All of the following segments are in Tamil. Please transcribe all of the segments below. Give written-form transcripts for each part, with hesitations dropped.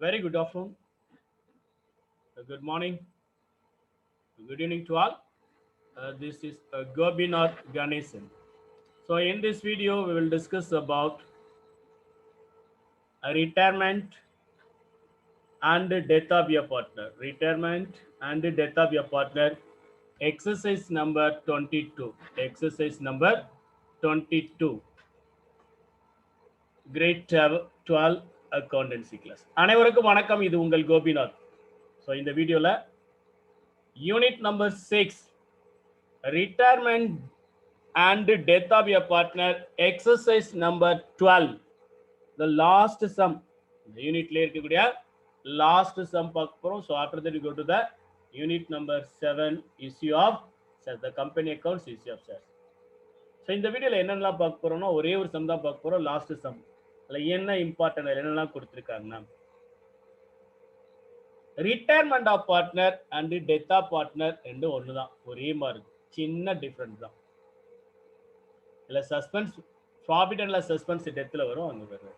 Very good afternoon, good morning, good evening to all. This is Gobinath Ganesan. So in this video, we will discuss about retirement and death of your partner. Retirement and death of your partner. Exercise number 22. Exercise number 22. Grade 12 accountancy class. அனைவருக்கும் வணக்கம். இது உங்கள் கோபிநாத். ஸோ இந்த வீடியோவில் unit number 6 retirement and death of your partner exercise number 12 the last sum the unit la irukkudiya last sum paakporom. So after that we go to the unit number 7 issue of shares, the company accounts issue of shares. So இந்த வீடியோல என்னெல்லாம் பார்க்க போறோம்னா ஒரே ஒரு சம் தான் பார்க்க போறோம். லாஸ்ட் சம் அதுல என்ன இம்பார்ட்டன்ட் என்னெல்லாம் கொடுத்திருக்காங்கன்னா retirement of partner and death of partner ரெண்டு ஒன்று தான், ஒரே மாதிரி சின்ன டிஃப்ரெண்ட் தான். இல்லை சஸ்பென்ஸ் ப்ராஃபிட் அண்ட் சஸ்பென்ஸ் டெத்தில் வரும் அங்கே வரும்.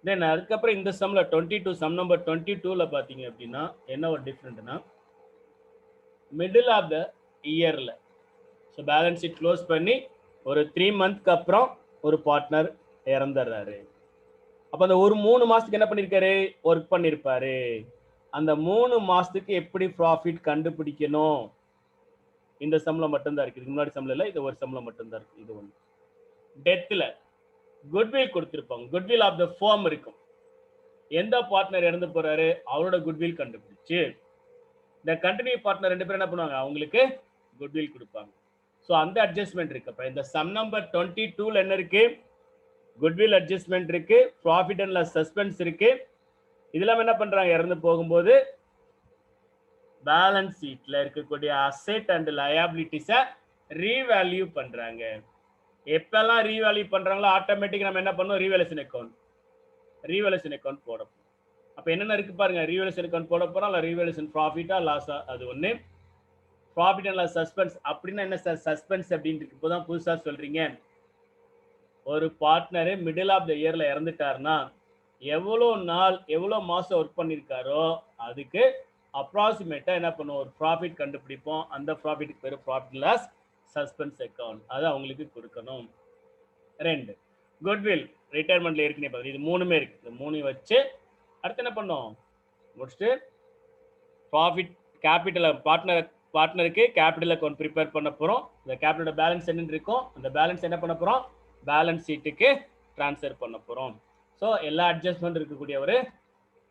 தென் அதுக்கப்புறம் இந்த சம்மில் 22 சம் நம்பர் 22ல் பார்த்தீங்க அப்படின்னா என்ன ஒரு டிஃப்ரெண்ட்னா மிடில் ஆஃப் த இயரில் ஸோ பேலன்ஸ் ஷீட் க்ளோஸ் பண்ணி ஒரு 3 மந்த்க்கு அப்புறம் ஒரு பார்ட்னர் இறந்துடுறாரு. அப்போ அந்த ஒரு 3 மாதத்துக்கு என்ன பண்ணியிருக்காரு, ஒர்க் பண்ணியிருப்பாரு. அந்த 3 மாதத்துக்கு எப்படி ப்ராஃபிட் கண்டுபிடிக்கணும் இந்த சம்மில் மட்டும்தான் இருக்குது. இதுக்கு முன்னாடி சம்மில் இல்லை, இது ஒரு சம்மில் மட்டும்தான் இருக்குது. இது ஒன்று. டெத்தில் குட்வில் கொடுத்துருப்பாங்க, குட்வில் ஆஃப் த ஃபார்ம் இருக்கும். எந்த பார்ட்னர் இறந்து போறாரு அவரோட குட்வில் கண்டுபிடிச்சு இந்த கண்டினியூ பார்ட்னர் 2 பேரும் என்ன பண்ணுவாங்க, அவங்களுக்கு குட்வில் கொடுப்பாங்க. ஸோ அந்த அட்ஜஸ்ட்மெண்ட் இருக்கு. அப்போ இந்த சம் நம்பர் 22ல என்ன இருக்கு, குட்வில் அட்ஜஸ்ட்மெண்ட் இருக்கு, ப்ராஃபிட் அண்ட் லாஸ் சஸ்பென்ஸ் இருக்கு. இதெல்லாம் என்ன பண்றாங்க, இறந்து போகும்போது பேலன்ஸ் ஷீட்ல இருக்கக்கூடிய அசெட் அண்ட் லயபிலிட்டிஸை ரீவேல்யூ பண்றாங்க. எப்பெல்லாம் ரீவேல்யூ பண்றாங்களோ ஆட்டோமேட்டிக் நம்ம என்ன பண்ணோம், ரீவேல்யூஷன் அக்கௌண்ட் போட போறோம். அப்போ என்னென்ன இருக்கு பாருங்க, ரீவேல்யூஷன் அக்கௌண்ட் போட போறோம், இல்லை ரீவேல்யூஷன் ப்ராஃபிட்டா லாஸா, அது ஒன்று. ப்ராஃபிட் அண்ட் லாஸ் சஸ்பென்ஸ் அப்படின்னா என்ன சார், சஸ்பென்ஸ் அப்படின்ட்டு இப்போதான் புதுசாக சொல்றீங்க. ஒரு பார்ட்னர் மிடில் ஆஃப் த இயர்ல இறந்துட்டாருன்னா எவ்வளோ நாள் எவ்வளோ மாதம் ஒர்க் பண்ணியிருக்காரோ அதுக்கு அப்ராக்சிமேட்டாக என்ன பண்ணுவோம், ஒரு ப்ராஃபிட் கண்டுபிடிப்போம். அந்த ப்ராஃபிட்டுக்கு பேர் ப்ராஃபிட் லாஸ் சஸ்பென்ஸ் அக்கௌண்ட், அது அவங்களுக்கு கொடுக்கணும். 2 குட்வில் ரிட்டையர்மெண்ட்ல இருக்குன்னு பார்த்து இது 3மே இருக்கு. இந்த 3 வச்சு அடுத்து என்ன பண்ணோம், முடிச்சுட்டு ப்ராஃபிட் கேபிட்டல் பார்ட்னருக்கு கேபிட்டல் அக்கௌண்ட் ப்ரிப்பேர் பண்ண போகிறோம். இந்த கேபிட்டலோட பேலன்ஸ் என்னன்னு இருக்கும், அந்த பேலன்ஸ் என்ன பண்ண போகிறோம், பேலன்ஸ் ஷீட்டுக்கு ட்ரான்ஸ்ஃபர் பண்ண போகிறோம். ஸோ எல்லா அட்ஜஸ்ட்மெண்ட் இருக்கக்கூடிய ஒரு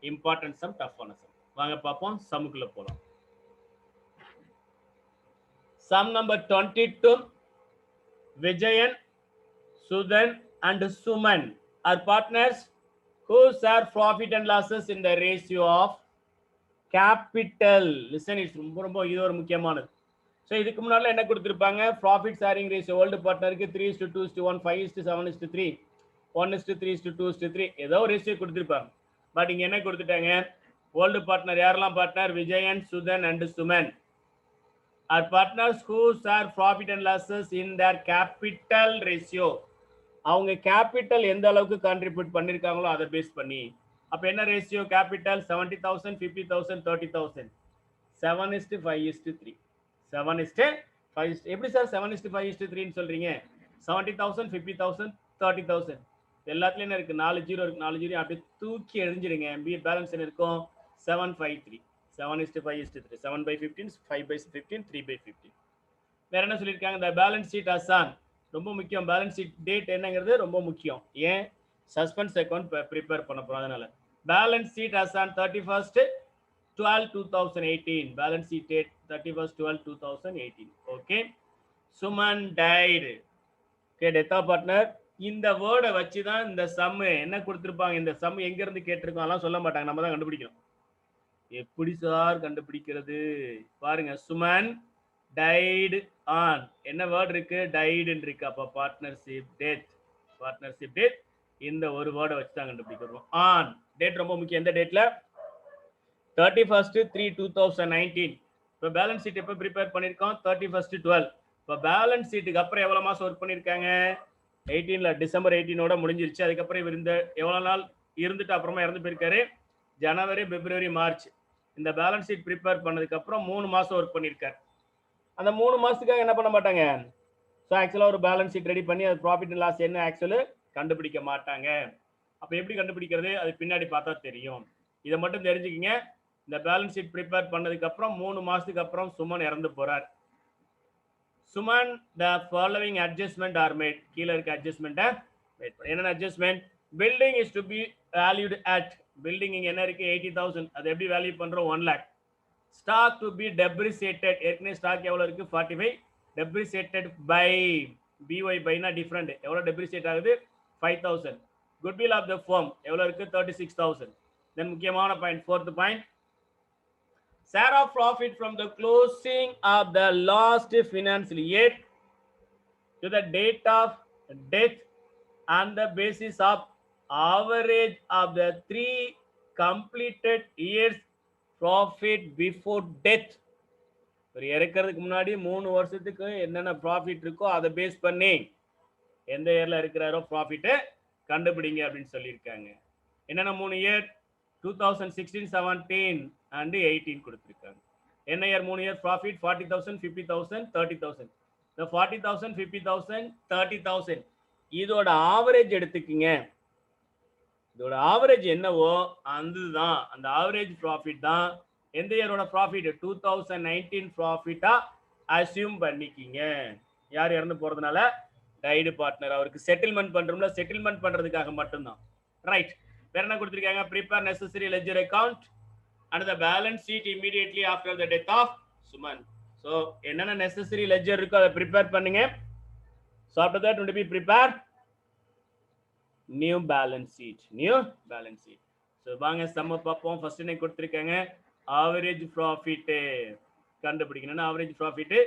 இம்பார்ட்டன்ட் சம், டஃப்பான சம். வாங்க பார்ப்போம், சம்முக்குள்ள போகலாம். Sum number 22 Vijayan, Sudhan and Suman are partners who share profit and losses in the ratio of capital. Listen, it's ரொம்ப இது ஒரு முக்கியமானது. ஸோ இதுக்கு முன்னாடி என்ன கொடுத்துருப்பாங்க, ப்ராஃபிட் ஷேரிங் ரேஷியோ ஓல்டு பார்ட்னருக்கு 3:2:1, 5:7:3, 1:3:2:3 ஏதோ ஒரு ரேஷியோ கொடுத்துருப்பாங்க. பட் இங்கே என்ன கொடுத்துட்டாங்க, ஓல்டு பார்ட்னர் யாரெல்லாம் partner, Vijayan, Sudhan and Suman are partners who share profit and losses in their capital ratio. அவங்க கேபிட்டல் எந்த அளவுக்கு கான்ட்ரிபியூட் பண்ணிருக்காங்களோ அதை பேஸ் பண்ணி. அப்ப என்ன ரேஷியோ, கேபிட்டல் 70,000, 50,000, 30,000, 7:5:3. 7:5. எப்படி சார் 7:5:3 சொல்றீங்க, 70,000, 50,000, 30,000 எல்லாத்துலயும் என்ன இருக்கு, 4 0 இருக்கு. 4 0 அப்படியே தூக்கி எறிஞ்சிடுங்க. பேலன்ஸ் என்ன இருக்கும், 7:5:3. 7:5:3. 7/15, 5/15, 3/15. வேற என்ன சொல்லியிருக்காங்க, இந்த பேலன்ஸ் ஷீட் அசான் ரொம்ப முக்கியம். பேலன்ஸ் ஷீட் டேட் என்னங்கிறது ரொம்ப முக்கியம். ஏன், சஸ்பென்ஸ் அக்கௌண்ட் ப்ரிப்பேர் பண்ண போறோம். அதனால balance sheet as on 31/12/2018. Balance sheet date 31/12/2018. Okay. Suman died. Okay, death of partner. இந்த வேர்டை வச்சு தான் இந்த சம் என்ன கொடுத்துருப்பாங்க, இந்த சம் எங்க இருந்து கேட்டிருக்கோம் அதெல்லாம் சொல்ல மாட்டாங்க, நம்ம தான் கண்டுபிடிக்கணும். எப்படி சார் கண்டுபிடிக்கிறது பாருங்க, சுமன் டைடு ஆன் என்ன வேர்ட் இருக்கு, டைடுன்னு இருக்கு. அப்ப பார்ட்னர்ஷிப் டேட் இந்த ஒரு வேர்டை வச்சு தான் கண்டுபிடிக்கிறோம். ஆன் டேட் ரொம்ப முக்கியம். எந்த டேட்ல, 31/3/2019. இப்போ பேலன்ஸ் ஷீட் எப்போ ப்ரிப்பேர் பண்ணியிருக்கோம், 31/12. இப்போ பேலன்ஸ் ஷீட்டுக்கு அப்புறம் எவ்வளோ மாதம் ஒர்க் பண்ணியிருக்காங்க, 18ல டிசம்பர் 18ஓட முடிஞ்சிருச்சு. அதுக்கப்புறம் இவர் இந்த எவ்வளோ நாள் இருந்துட்டு அப்புறமா இறந்து போயிருக்காரு, ஜனவரி, பிப்ரவரி, மார்ச் இந்த பேலன்ஸ் ஷீட் ப்ரிப்பேர் பண்ணதுக்கு அப்புறம் 3 மாசம் ஒர்க் பண்ணியிருக்காரு. அந்த 3 மாசத்துக்காக என்ன பண்ண மாட்டாங்க? ஸோ ஆக்சுவலாக ஒரு பேலன்ஸ் ஷீட் ரெடி பண்ணி அது ப்ராஃபிட் அண்ட் லாஸ் என்ன ஆக்சுவலு கண்டுபிடிக்க மாட்டாங்க. அப்போ எப்படி கண்டுபிடிக்கிறது? அது பின்னாடி பார்த்தா தெரியும். இதை மட்டும் தெரிஞ்சுக்கிங்க. இந்த பேலன்ஸ் ஷீட் ப்ரிப்பேர் பண்ணதுக்கு அப்புறம் 3 மாசத்துக்கு அப்புறம் சுமன் இறந்து போறார். Suman the following adjustment are made. கீழே இருக்க அட்ஜஸ்ட்மெண்ட்டை மேட் பண்ண. என்னென்ன adjustment? Building is to B valued at, building இங்கே என்ன இருக்கு? 80,000. அது எப்படி வேல்யூ பண்றோம்? 1 lakh. ஸ்டாக் டு பி டெப்ரிசியேட்டட், ஏற்கனவே ஸ்டாக் எவ்வளோ இருக்கு? 45. டெப்ரிசியேட்டட் பை, பிஒய் பைனா டிஃப்ரெண்ட், எவ்வளோ டெப்ரிசியேட் ஆகுது? 5,000. குட்வில் ஆஃப் த ஃபர்ம் எவ்வளோ இருக்கு? 36,000. தென் முக்கியமான point, fourth point, share of profit from the closing of the last financial year to the date of death on the basis of average of the 3 completed years profit before death. ஒரு இறக்கிறதுக்கு முன்னாடி 3 வருஷத்துக்கு என்னென்ன ப்ராஃபிட் இருக்கோ அதை பேஸ் பண்ணி எந்த இயர்ல இருக்கிறாரோ ப்ராஃபிட்டை கண்டுபிடிங்க அப்படின்னு சொல்லியிருக்காங்க. என்னென்ன 3 இயர்? 2016, 17 and 18 கொடுத்துருக்காங்க. என்ன இயர் 3 இயர் ப்ராஃபிட்? 40,000, 50,000, 30,000. இந்த 40,000, 50,000, 30,000 இதோட ஆவரேஜ் எடுத்துக்கிங்க. இதோட ஆவரேஜ் என்னவோ அதுதான், அந்த ஆவரேஜ் ப்ராஃபிட் தான் எந்த இயரோட ப்ராஃபிட்? 2019 ப்ராஃபிட்டா அசியூம் பண்ணிக்கிங்க. யார் இறந்து போறதுனால? Died partner. அவருக்கு செட்டில்மெண்ட் பண்றோம்ல, செட்டில்மெண்ட் பண்றதுக்காக மட்டும்தான். ரைட். வேற என்ன கொடுத்திருக்காங்க? Prepare necessary ledger account and the balance sheet immediately after the death of Suman. So என்னென்ன நெசசரி லெட்ஜர் இருக்கோ அதை ப்ரிப்பேர் பண்ணுங்க. So after that to be prepare new balance sheet. New balance sheet. So வாங்க சம்ம பார்ப்போம். ஃபர்ஸ்ட் என்ன கொடுத்திருக்காங்க? ஆவரேஜ் ப்ராஃபிட் கண்டுபிடிக்கணும். Average profit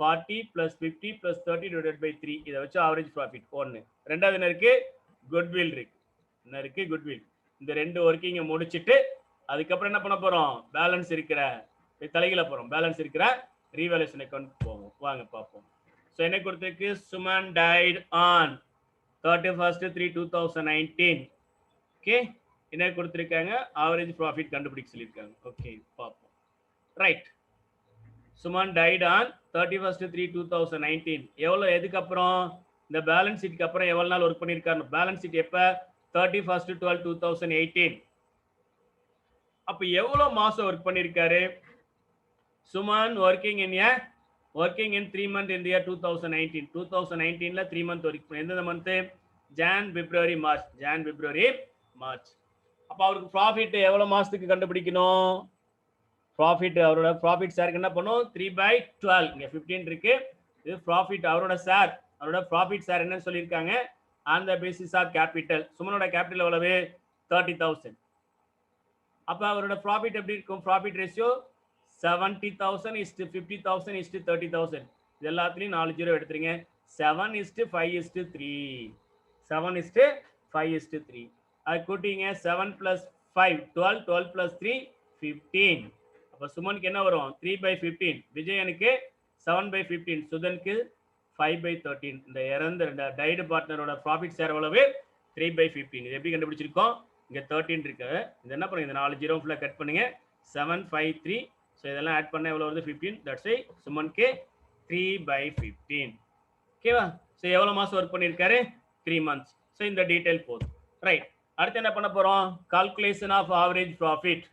40 plus 50 plus 30 divided by 3. இதை வச்சு ஆவரேஜ் ப்ராஃபிட் 1. ரெண்டாவது என்ன இருக்கு? குட்வில் இருக்கு. என்ன இருக்கு? குட்வில். இந்த ரெண்டு ஒர்க்கிங்கை முடிச்சுட்டு அதுக்கப்புறம் என்ன பண்ண போறோம்? பேலன்ஸ் இருக்கிற தலைகளை போறோம். பேலன்ஸ் இருக்கிற ரீவேல்யூஷன் அக்கவுண்ட் போவோம். வாங்க பார்ப்போம். ஸோ என்ன கொடுத்திருக்கு? Suman tight on 31st 3 2019. Okay, என்ன கொடுத்திருக்காங்க? ஆவரேஜ் ப்ராஃபிட் கண்டுபிடிக்க சொல்லியிருக்காங்க. ஓகே பார்ப்போம். Right. Suman tight on 31st 3 2019. எவ்வளோ? எதுக்கு அப்புறம்? இந்த பேலன்ஸ் ஷீட்டுக்கு அப்புறம் எவ்வளவு நாள் ஒர்க் பண்ணியிருக்காரு? பேலன்ஸ் ஷீட் எப்ப? 31st 12 2018. அப்ப எவ்வளவு மாசம் ஒர்க் பண்ணியிருக்காரு? Suman working in 3 months in the year 2019. 2019ல 3 month work பண்ணி, எந்த மந்த்? ஜான், பிப்ரவரி, மார்ச். ஜான், பிப்ரவரி, மார்ச். அப்ப அவருக்கு ப்ராஃபிட் எவ்வளவு மாசத்துக்கு கண்டுபிடிக்கணும்? ப்ராஃபிட், அவரோட ப்ராஃபிட் ஷேருக்கு என்ன பண்ணும்? 3/12. இங்க 15 இருக்கு. இது ப்ராஃபிட், அவரோட ஷேர். அவரோட ப்ராஃபிட் ஷேர் என்ன சொல்லியிருக்காங்க? On the basis of capital. சுமனோட கேபிட்டல் எவ்வளவு? 30,000. அப்ப அவரோட ப்ராஃபிட் எப்படி இருக்கும்? Profit ratio 70,000 is to 50,000 is to 30,000. இது எல்லாத்துலயும் 4 ஜீரோ எடுத்துருங்க. 7:5:3. 7:5:3. அது கூட்டிங்க. 7 + 5 12, 12 + 3 15. அப்ப சுமனுக்கு என்ன வரும்? 3/15. விஜயனுக்கு 7/15. சுதனுக்கு 5/13. இந்த இறந்த டைடு பார்ட்னரோட ப்ராஃபிட் ஷேர் எவ்வளவு? 3/15. இது எப்படி கண்டுபிடிச்சிருக்கோம்? இங்க 13 இருக்கு. இது என்ன பண்ணுங்க? இந்த 4 ஜீரோ ஃபுல்லா கட் பண்ணுங்க. 753. ஸோ இதெல்லாம் ஆட் பண்ண எவ்வளவு வருது? 15. தட்ஸ் வை சுமனுக்கு 3/15. ஓகேவா? ஸோ எவ்வளவு மாசம் ஒர்க் பண்ணியிருக்காரு? 3 months. ஸோ இந்த டீடைல் போதும். ரைட். அடுத்து என்ன பண்ண போறோம்? Calculation of average profit.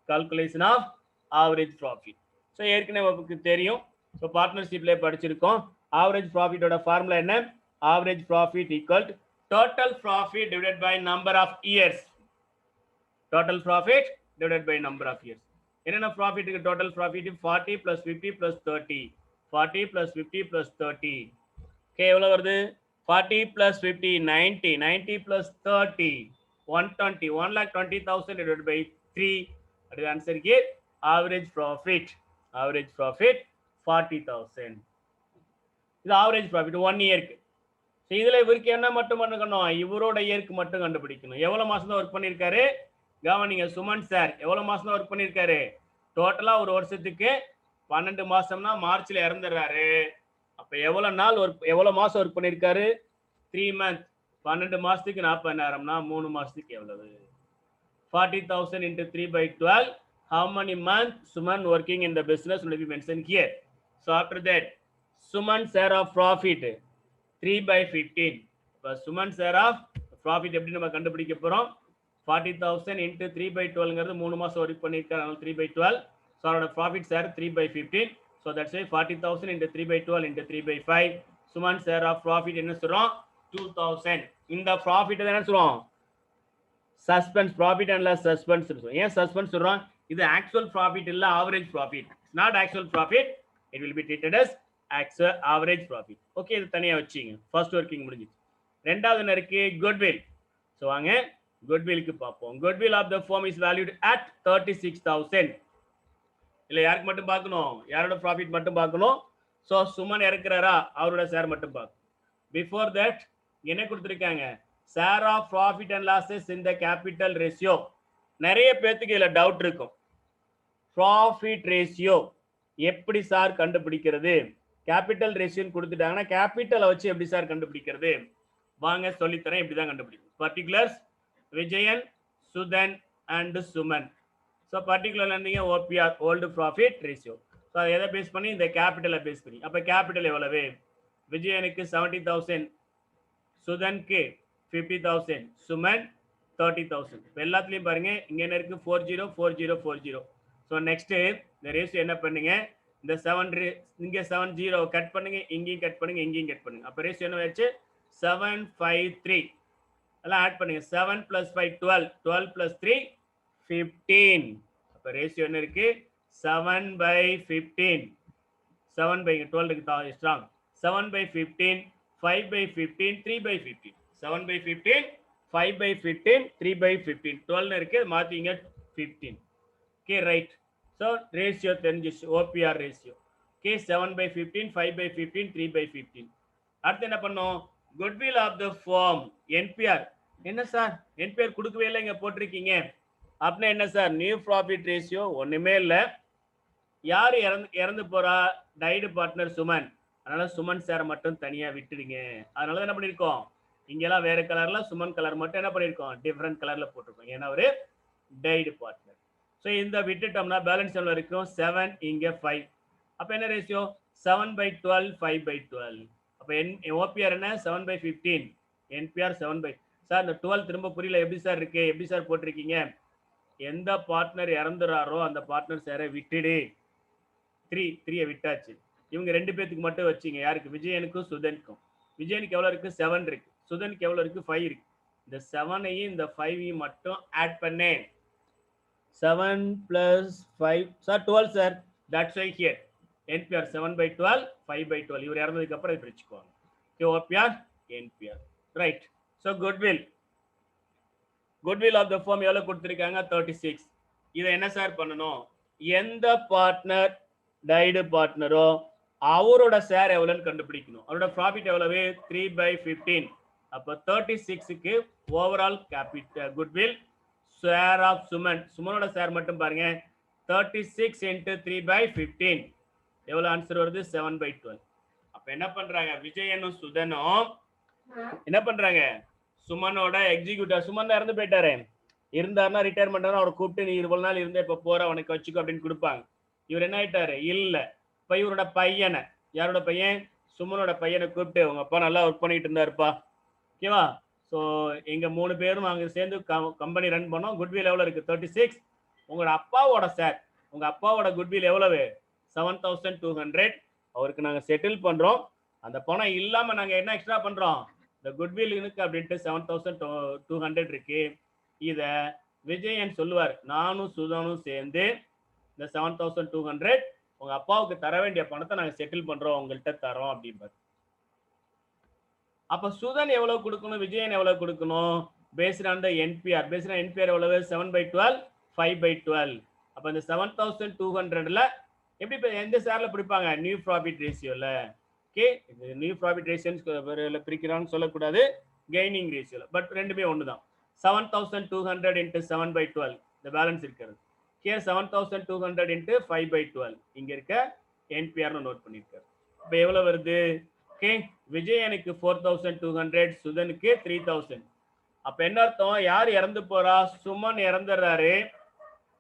Calculation of average profit. So ஏற்கனவே உங்களுக்கு தெரியும். ஸோ பார்ட்னர்ஷிப்ல படிச்சிருக்கோம். ஆவரேஜ் ப்ராஃபிட்டோட ஃபார்முலா என்ன? Average profit equal total profit divided by number of years. Total profit divided by number of years. என்னென்ன ப்ராஃபிட்டுக்கு டோட்டல் ப்ராஃபிட்? 40 + 50 + 30. 40 + 50 + 30. ஓகே, எவ்வளவு வருது? 40 + 50 90. 90 + 30 120. 1,20,000 divided by 3. That is answer here. Average profit. Average profit 40,000. இது ஆவரேஜ் ப்ராஃபிட் 1 இயருக்கு. இதுல இவருக்கு என்ன மட்டும் பண்ணணும்? இவரோட இயருக்கு மட்டும் கண்டுபிடிக்கணும். எவ்வளவு மாசம் தான் ஒர்க் பண்ணியிருக்காரு? கவனிங்க. சுமன் சார் எவ்வளவு மாசம் தான் ஒர்க் பண்ணியிருக்காரு? டோட்டலா ஒரு வருஷத்துக்கு 12 மாசம்னா மார்ச்ல இறந்துடுறாரு. அப்ப எவ்வளவு நாள் ஒர்க், எவ்வளவு மாசம் ஒர்க் பண்ணியிருக்காரு? 3 months. 12 மாசத்துக்கு 40,000னா 3 மாசத்துக்கு எவ்வளவு? 40,000 into 3 by 12. How many months Suman working in the business will be mentioned here. So after that, Suman share of profit 3 by 15. But Suman share of profit எப்படி நம்ம கண்டுபிடிக்க போறோம்? 40,000 into 3 by 12ங்கிறது 3 மாசம் ஒர்க் பண்ணிருக்காங்க 3 by 12. So அவரோட profit share 3 by 15. So that's why 40,000 into 3 by 12 into 3 by 5. Suman share of profit என்ன சொல்றோம்? 2,000. இந்த profit என்ன சொல்றோம்? Suspense profit and loss suspense. ஏன் suspense சொல்றோம்? இது actual profit இல்ல average profit. It's not actual profit. It will be treated as actual average profit. Okay, இது தனியா வச்சீங்க. First working முடிஞ்சிச்சு. ரெண்டாவது என்ன இருக்கு? Goodwill. So வாங்க goodwillக்கு பார்ப்போம். Goodwill of the firm is valued at 36,000. இல்ல யாருக்கு மட்டும் பார்க்கணும்? யாரோட profit மட்டும் பார்க்கணும். So சுமன் இறக்குறாரா? அவரோட ஷேர் மட்டும் பார்க்கணும். Before that என்ன கொடுத்திருக்காங்க? share of profit and losses in the capital ratio. நிறைய பேத்துக்கு இதுல டவுட் இருக்கும். profit ratio எப்படி சார் கண்டுபிடிக்கிறது? கேபிட்டல் ரேஷியோன்னு கொடுத்துட்டாங்கன்னா கேபிட்டலை வச்சு எப்படி சார் கண்டுபிடிக்கிறது? வாங்க சொல்லித்தரேன் எப்படி தான் கண்டுபிடிக்கும். Particulars Vijayan, Sudhan and Suman. So particular இருந்தீங்க OPR old profit ratio. So அதை எதை பேஸ் பண்ணி? இந்த கேபிட்டலை பேஸ் பண்ணி. அப்போ கேபிட்டல் எவ்வளவு? விஜயனுக்கு 70,000, சுதனுக்கு 50,000, சுமன் 30,000. இப்போ எல்லாத்துலேயும் பாருங்க இங்கே என்ன இருக்கு? 404040. ஸோ நெக்ஸ்ட் இந்த ரேஷியோ என்ன பண்ணுங்க? இந்த 7 இங்கே 70 கட் பண்ணுங்க, இங்கேயும் கட் பண்ணுங்க, இங்கேயும் கட் பண்ணுங்க. அப்போ ரேஷியோ என்ன ஆச்சு? 753. எல்லாம் ஆட் பண்ணுங்க. 7 + 5 12, 12 + 3 15. அப்போ ரேஷியோ என்ன இருக்கு? 7/15. 7/12 இருக்கு ஸ்ட்ராங். 7/15, 5/15, 3/15. 7/15, 5/15, 3/15. 12 இருக்கு, மாத்திங்க 15. Okay, right. So ratio தெரிஞ்சிச்சு, OPR ratio. Okay, 7/15, 5/15, 3/15. அடுத்து என்ன பண்ணோம்? goodwill of the firm, NPR. என்ன சார் NPR கொடுக்கவே இல்லை, இங்க போட்டிருக்கீங்க. அப்படின்னா என்ன சார்? நியூ ப்ராஃபிட் ரேஷியோ ஒண்ணுமே இல்லை. யாரு இறந்து போறா? Died partner Suman. அதனால சுமன் சேர மட்டும் தனியா விட்டுடுங்க. அதனால என்ன பண்ணிருக்கோம்? இங்கெல்லாம் வேற கலர்ல, சுமன் கலர் மட்டும் என்ன பண்ணிருக்கோம்? டிஃப்ரெண்ட் கலர்ல போட்டிருக்கோம். ஏன்னா ஒரு டைடு பார்ட்னர். ஸோ இந்த விட்டுட்டோம்னா பேலன்ஸ் எவ்வளோ இருக்கும்? 7, இங்கே 5. அப்போ என்ன ரேஷியோ? 7/12, 5/12. அப்போ ஓபிஆர் என்ன? 7/15. என்பிஆர் 7/. சார் இந்த 12 திரும்ப புரியல, எப்படி சார் இருக்கு? எப்படி சார் போட்டிருக்கீங்க? எந்த பார்ட்னர் இறந்துறாரோ அந்த பார்ட்னர் சேர விட்டுடு. 3 விட்டாச்சு. இவங்க 2 பேத்துக்கு மட்டும் வச்சிங்க. யாருக்கு? விஜயனுக்கும் சுதனுக்கும். விஜயனுக்கு எவ்வளோ இருக்கு? 7 இருக்கு. சுதனுக்கு எவ்வளோ இருக்கு? 5 இருக்கு. இந்த 7ஐயும் இந்த 5ஐயும் மட்டும் ஆட் பண்ணேன். 7 + 5 sir 12 sir. That's why here NPR 7/12, 5/12. இவர் இறந்ததுக்கு அப்புறம் இப்படி வச்சுக்குவாங்க. Okay, OPR NPR right. So goodwill of the firm எவ்வளோ கொடுத்துருக்காங்க? 36. இதை என்ன சார் பண்ணணும்? எந்த பார்ட்னர் டைடு பார்ட்னரோ அவரோட ஷேர் எவ்வளோன்னு கண்டுபிடிக்கணும். அவரோட ப்ராஃபிட் எவ்வளவு? 3/15. அப்போ 36க்கு overall capital goodwill share of Suman. சுமனோட ஷேர் மட்டும் பாருங்க. 36 into 3/15 எவ்வளவு ஆன்சர் வருது? 7/12. அப்ப என்ன பண்றாங்க? விஜயனும் சுதனும் என்ன பண்றாங்க? சுமனோட எக்ஸிக்யூட்டிவ், சுமன் இறந்து போயிட்டாரு, இருந்தாருன்னா ரிட்டையர்மெண்ட் அவரை கூப்பிட்டு நீ இவ்வளவு நாள் இருந்தே இப்ப போற உனக்கு வச்சுக்கோ அப்படின்னு கொடுப்பாங்க. இவர் என்ன ஆயிட்டாரு? இல்ல. இப்ப இவரோட பையனை, யாரோட பையன்? சுமனோட பையனை கூப்பிட்டு உங்க அப்பா நல்லா ஒர்க் பண்ணிட்டு இருந்தாருப்பா, ஓகேவா? ஸோ எங்க 3 பேரும் அங்கே சேர்ந்து கம்பெனி ரன் பண்ணோம். குட்வில் எவ்வளோ இருக்கு? 36. உங்களோட அப்பாவோட ஷேர், உங்க அப்பாவோட குட்வில் எவ்வளவு? 7,200. அவருக்கு நாங்கள் செட்டில் பண்றோம். அந்த பணம் இல்லாம நாங்க என்ன எக்ஸ்ட்ரா பண்றோம்? இந்த குட்வில் இருக்கு அப்படின்ட்டு 7,200 இருக்கு. இத விஜயன் சொல்லுவார், நானும் சுதனும் சேர்ந்து இந்த 7,200 உங்க அப்பாவுக்கு தர வேண்டிய பணத்தை நாங்க செட்டில் பண்றோம், உங்கள்கிட்ட தரோம் அப்படின்பாரு. அப்ப சுதன் எவ்வளவு கொடுக்கணும்? விஜயன் எவ்வளவு கொடுக்கணும்? Based on the NPR. Based on NPR எவ்வளவு? 7/12, 5/12. அப்ப இந்த 7,200ல எப்படி எந்த ஷேர்ல பிடிப்பாங்க? நியூ ப்ராஃபிட் ரேஷியோல. ஓகே, இது நியூ ப்ராஃபிட் ரேஷியோல பிரிக்கிறான்னு சொல்லக்கூடாது, கெய்னிங் ரேஷியோல. பட் ரெண்டுமே ஒண்ணுதான். 7,200 into 7/12 இந்த பேலன்ஸ் இருக்கிறது. ஹியர் 7,200 into 5/12 இங்க இருக்க NPR நோட் பண்ணிருக்காரு. இப்ப எவ்வளவு வருது? ஓகே, விஜயனுக்கு 4,200, சுதனுக்கு 3,000. அப்ப என்ன அர்த்தம்? யார் இறந்து போறா? சுமன் இறந்துறாரு.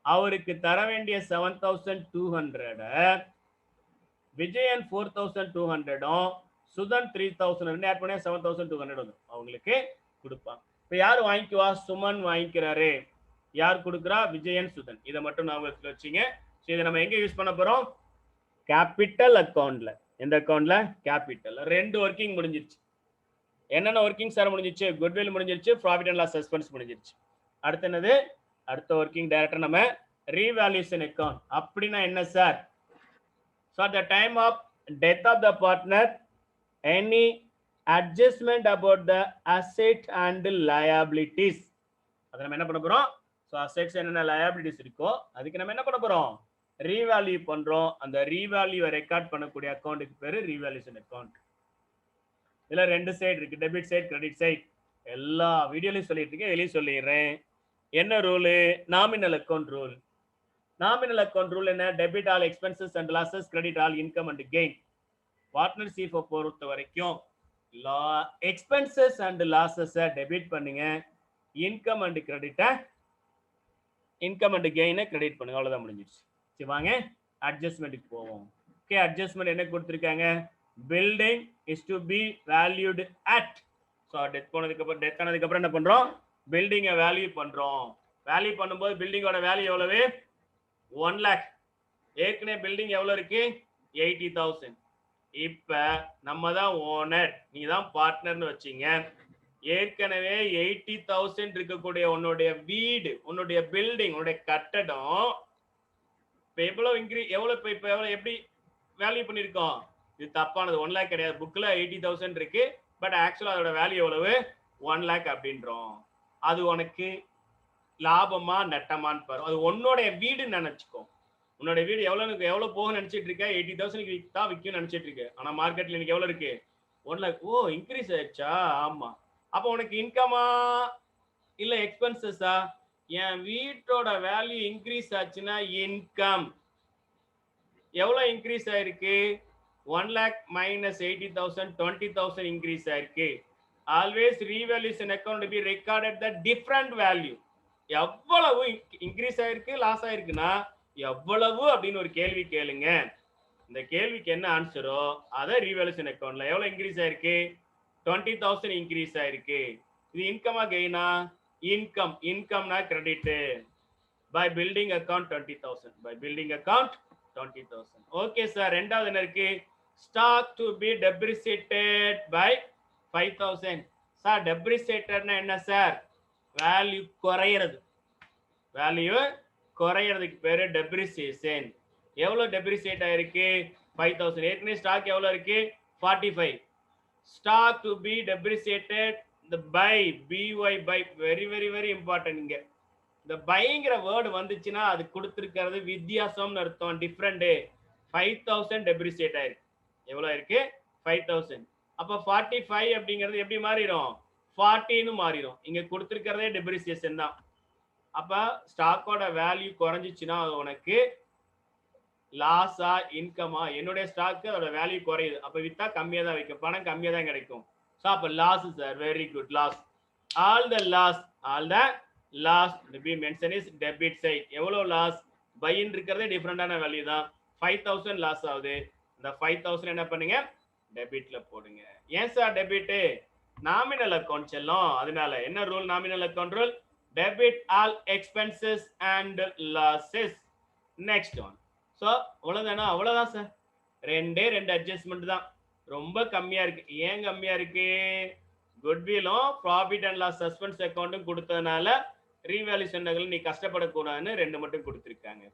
அவருக்கு தர வேண்டிய 7200 விஜயன் 4200 சுதன் 3000 ஆட் பண்ணா 7200 வந்து அவங்களுக்கு கொடுப்பாங்க. இப்ப யார் வாங்கிக்குவா? சுமன் வாங்கிக்கிறாரு. யார் கொடுக்குறா? விஜயன், சுதன். இதை மட்டும் ஞாபகத்துல வச்சுங்க. இதை நம்ம எங்க யூஸ் பண்ண போறோம்? கேபிட்டல் அக்கௌண்ட்ல. எந்த அக்கௌண்ட்ல? கேபிட்டல். ரெண்டு ஒர்க்கிங் முடிஞ்சிருச்சு. என்னென்ன ஒர்க்கிங் சார் முடிஞ்சிச்சு? குட்வில் முடிஞ்சிருச்சு, ப்ராஃபிட் அண்ட் லாஸ் சஸ்பென்ஸ் முடிஞ்சிருச்சு. அடுத்து என்னது? அடுத்த ஒர்க்கிங் டைரக்டா நம்ம ரீவேல்யூஷன் அக்கவுண்ட். அப்படின்னா என்ன sir? So at the time of death of the partner, any adjustment about the asset and liabilities, அதை நம்ம என்ன பண்ண போறோம்? ஸோ அசெட்ஸ் என்னென்ன liabilities இருக்கோ அதுக்கு நம்ம என்ன பண்ண போறோம்? ரீவேல்யூ பண்றோம். அந்த ரீவேல்யூவை ரெக்கார்ட் பண்ணக்கூடிய அக்கௌண்ட்டுக்கு பேரு ரீவேல்யூஷன் அக்கௌண்ட். இதுல ரெண்டு சைடு இருக்கு, டெபிட் சைடு, கிரெடிட் சைடு. எல்லா வீடியோலையும் சொல்லிட்டு இருக்கேன், இதுலயும் சொல்லிடுறேன். என்ன rule? Nominal account rule. Nominal account rule என்ன? Debit all expenses and losses, credit all income and gain. பார்ட்னர்ஷிப்பை பொறுத்த வரைக்கும் எக்ஸ்பென்சஸ் அண்ட் லாசஸை டெபிட் பண்ணுங்க, இன்கம் அண்ட் கிரெடிட்டை இன்கம் அண்ட் கெயினை கிரெடிட் பண்ணுங்க. அவ்வளவுதான் முடிஞ்சிருச்சு. சரி வாங்க அட்ஜஸ்ட்மெண்ட்டுக்கு போவோம். ஓகே, அட்ஜஸ்ட்மெண்ட் என்ன கொடுத்துருக்காங்க? Building is to be valued at. So death ஆனதுக்கு அப்புறம் என்ன பண்றோம்? பில்டிங்கை வேல்யூ பண்றோம். வேல்யூ பண்ணும்போது பில்டிங்கோட வேல்யூ எவ்வளவு? 1 lakh. ஏற்கனவே பில்டிங் எவ்வளவு இருக்கு? 80,000. இப்ப நம்ம தான் ஓனர், நீ தான் பார்ட்னர்னு வச்சீங்க. ஏற்கனவே 80,000 இருக்கக்கூடிய உன்னுடைய வீடு, உன்னுடைய பில்டிங், உன்னுடைய கட்டடம் இப்ப எவ்வளவு எப்படி வேல்யூ பண்ணிருக்கோம்? இது தப்பானது. 1 lakh கிடையாது. புக்ல 80,000 இருக்கு, பட் ஆக்சுவலா அதோட வேல்யூ எவ்வளவு? 1 lakh அப்படின்றோம். அது உனக்கு லாபமா நட்டமான்னு பாரு. அது உன்னோட வீடுன்னு நினைச்சுக்கோ. உன்னோட வீடு எவ்வளவு போக நினைச்சிட்டு இருக்க? 80,000 தான் விற்கும் நினைச்சிட்டு இருக்கு. ஆனா மார்க்கெட்ல இன்னைக்கு எவ்வளவு இருக்கு? 1 lakh. ஓ, இன்க்ரீஸ் ஆயிடுச்சா? ஆமா. அப்ப உனக்கு இன்கமா இல்ல எக்ஸ்பென்சஸா? என் வீட்டோட வேல்யூ இன்க்ரீஸ் ஆச்சுன்னா இன்கம். எவ்வளவு இன்க்ரீஸ் ஆயிருக்கு? 1 lakh minus 80,000, 20,000 இன்க்ரீஸ் ஆயிருக்கு. Always revaluation account B recorded த டிஃபரண்ட் வேல்யூ. எவ்வளவு இன்க்ரீஸ் ஆயிருக்கு, லாஸ் ஆயிருக்குன்னா எவ்வளவு அப்படின்னு ஒரு கேள்வி கேளுங்க. இந்த கேள்விக்கு என்ன ஆன்சரோ அதை ரீவேல்யூஷன் அக்கௌண்ட்ல எவ்வளவு இன்க்ரீஸ் ஆயிருக்கு? 20,000 இன்க்ரீஸ் ஆயிருக்கு. இது இன்கமா கெயினா? இன்கம். இன்கம்னா credit. By building account 20,000. By building account 20,000. Okay sir. ரெண்டாவது என்ன இருக்கு? Stock to be depreciated by 5,000. Sir டெப்ரிசியேட்டட்னா என்ன சார்? வேல்யூ குறையிறது. வேல்யூ குறையிறதுக்கு பேரு டெப்ரிசியேஷன். எவ்வளவு டெப்ரிசியேட் ஆயிருக்கு? 5,000. ஏற்கனவே ஸ்டாக் எவ்வளவு இருக்கு? 45. Stock to be depreciated the buy by very very very important. இங்க இந்த பைங்கிற வேர்டு வந்துச்சுன்னா அது கொடுத்திருக்கிறது வித்தியாசம்னு அர்த்தம், டிஃபரெண்ட். 5,000 டெப்ரிசியேட் ஆயிருக்கு. எவ்வளவு இருக்கு? 5,000. அப்ப 45 அப்படிங்கிறது எப்படி மாறிடும்? 40ன்னு மாறிடும். இங்க கொடுத்திருக்கிறதே டெப்ரிசியேஷன் தான். அப்ப ஸ்டாக்கோட வேல்யூ குறைஞ்சிச்சுன்னா அது உனக்கு லாஸா இன்கமா? என்னுடைய ஸ்டாக்கு அதோட வேல்யூ குறையுது, அப்ப வித்தா கம்மியா தான் வைக்கும், பணம் கம்மியா தான் கிடைக்கும். ஸோ அப்ப loss sir. Very good. Loss. All the loss to be mentioned is debit side. எவ்வளவு லாஸ்? பையின் இருக்கிறதே டிஃபரெண்டான வேல்யூ தான். 5,000 லாஸ் ஆகுது. இந்த 5,000 என்ன பண்ணுங்க? டெபிட்ல போடுங்க. ஏன் சார் டெபிட்? நாமினல் அக்கௌண்ட் செல்லும், அதனால. என்ன rule? Nominal account rule. Debit all expenses and losses. Next one. So அவ்வளவுதானா? அவ்வளவுதான் சார். ரெண்டு அட்ஜஸ்ட்மெண்ட் தான். ரொம்ப கம்மியா இருக்கு. ஏன் கம்மியா இருக்கு? குட்விலும் ப்ராஃபிட் அண்ட் லாஸ் சஸ்பென்ஸ் அக்கௌண்ட்டும் கொடுத்ததுனால ரீவேல்யூஷன் நீ கஷ்டப்படக்கூடாதுன்னு ரெண்டு மட்டும் கொடுத்துருக்காங்க.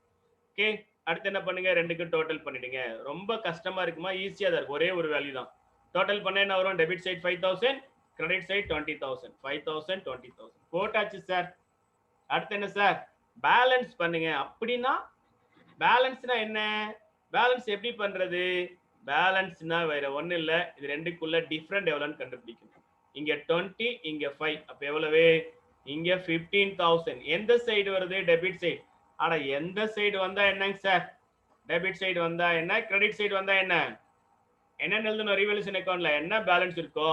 ஓகே, அடுத்து என்ன பண்ணுங்க? ரெண்டுக்கும் டோட்டல் பண்ணிடுங்க. ரொம்ப கஷ்டமா இருக்குமா? ஈஸியா தான் இருக்கு. ஒரே ஒரு வேல்யூ தான். டோட்டல் பண்ண என்ன வரும்? Debit side 5,000, credit side 20,000. 5,000, 20,000 போட்டாச்சு சார். அடுத்து என்ன சார்? பேலன்ஸ் பண்ணுங்க. அப்படின்னா பேலன்ஸ்னா என்ன? பேலன்ஸ் எப்படி பண்றது? பேலன்ஸ்னா வேற ஒண்ணு இல்ல, இது ரெண்டுக்குள்ள டிஃபரெண்ட் எவ்வளவுன்னு கண்டுபிடிக்கணும். இங்க 20, இங்க 5. அப்ப எவ்வளவு? இங்க 15,000. எந்த சைடு வருது? Debit side. ஆனா எந்த சைடு வந்தா என்னங்க சார்? டெபிட் சைடு வந்தா என்ன, கிரெடிட் சைடு வந்தா என்ன? என்ன எழுதணும்? ரீவேல்யூஷன் அக்கவுண்ட்ல என்ன பேலன்ஸ் இருக்கோ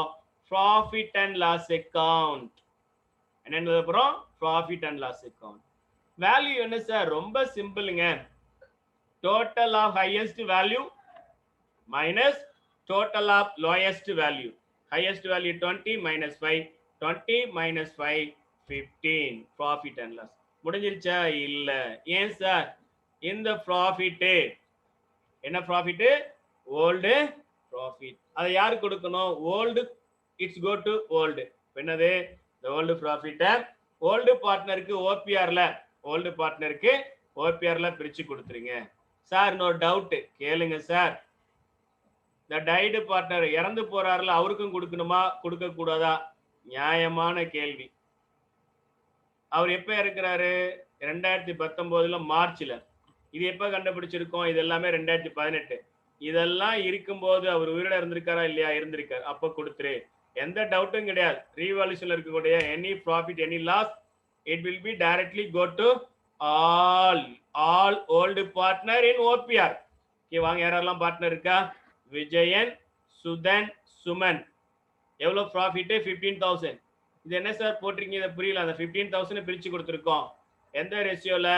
ப்ராஃபிட் அண்ட் லாஸ் அக்கவுண்ட். என்னது அப்புறம் profit and loss account. Value என்ன சார்? ரொம்ப சிம்பிளுங்க. Total of highest value minus total of lowest value. Highest value 20 minus 5, 20 minus 5, 15. Profit and loss. முடிஞ்சிருச்சா? இல்ல. ஏன் சார்? இந்த ப்ராஃபிட் என்ன ப்ராஃபிட்? Old profit. அதை யாரு கொடுக்கணும்? Old. It's go to old. என்னது? இந்த ஓல்டு ப்ராஃபிட் ஓல்டு பார்ட்னருக்கு ஓபிஆர்ல பிரிச்சு கொடுத்துருங்க சார். நோ டவுட் கேளுங்க சார். இந்த டைடு பார்ட்னர் இறந்து போறாருல, அவருக்கும் கொடுக்கணுமா கொடுக்க கூடாதா? நியாயமான கேள்வி. அவர் எப்ப இருக்கிறாரு? 2019 மார்ச்ல. இது எப்ப கண்டுபிடிச்சிருக்கோம்? இது எல்லாமே 2018. இதெல்லாம் இருக்கும்போது அவர் உயிரோட இருந்திருக்காரா இல்லையா? இருந்திருக்காரு. அப்ப கொடுத்துரு, எந்த டவுட்டும் கிடையாது. ரீவால்யூஷன்ல இருக்கக்கூடிய any profit any loss it will be directly go to all old partner in ஓபிஆர். வாங்க, யாரெல்லாம் பார்ட்னர் இருக்கா? விஜயன், சுதன், சுமன். எவ்வளவு ப்ராஃபிட்? 15,000. இது என்ன சார் போட்டிருக்கீங்க? இதை புரியல. அந்த 15,000 பிரிச்சு கொடுத்துருக்கோம். எந்த ரேஷியோல?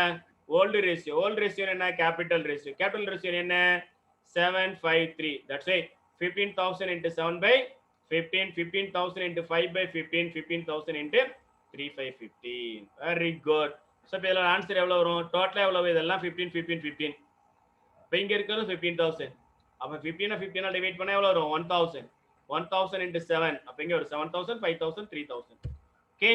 Old ratio. ஓல்டு ரேஷியோ என்ன? Capital ratio. கேபிட்டல் ரேஷியோ என்ன? 753. That's it. 15,000 into 7 by 15, 15,000 into 5 by 15, 15,000 into 3 by 15. Very good. So இப்போ இதில் ஆன்சர் எவ்வளோ வரும்? டோட்டலாக எவ்வளவு? இதெல்லாம் 15, 15, 15. இப்போ இங்கே இருக்கிறது 15,000. அப்போ 15 டிவைட் பண்ணால் எவ்வளோ வரும்? 1,000. 1,000 into 7. அப்போ இங்கே ஒரு 7,000, 5,000, 3,000. ஓகே.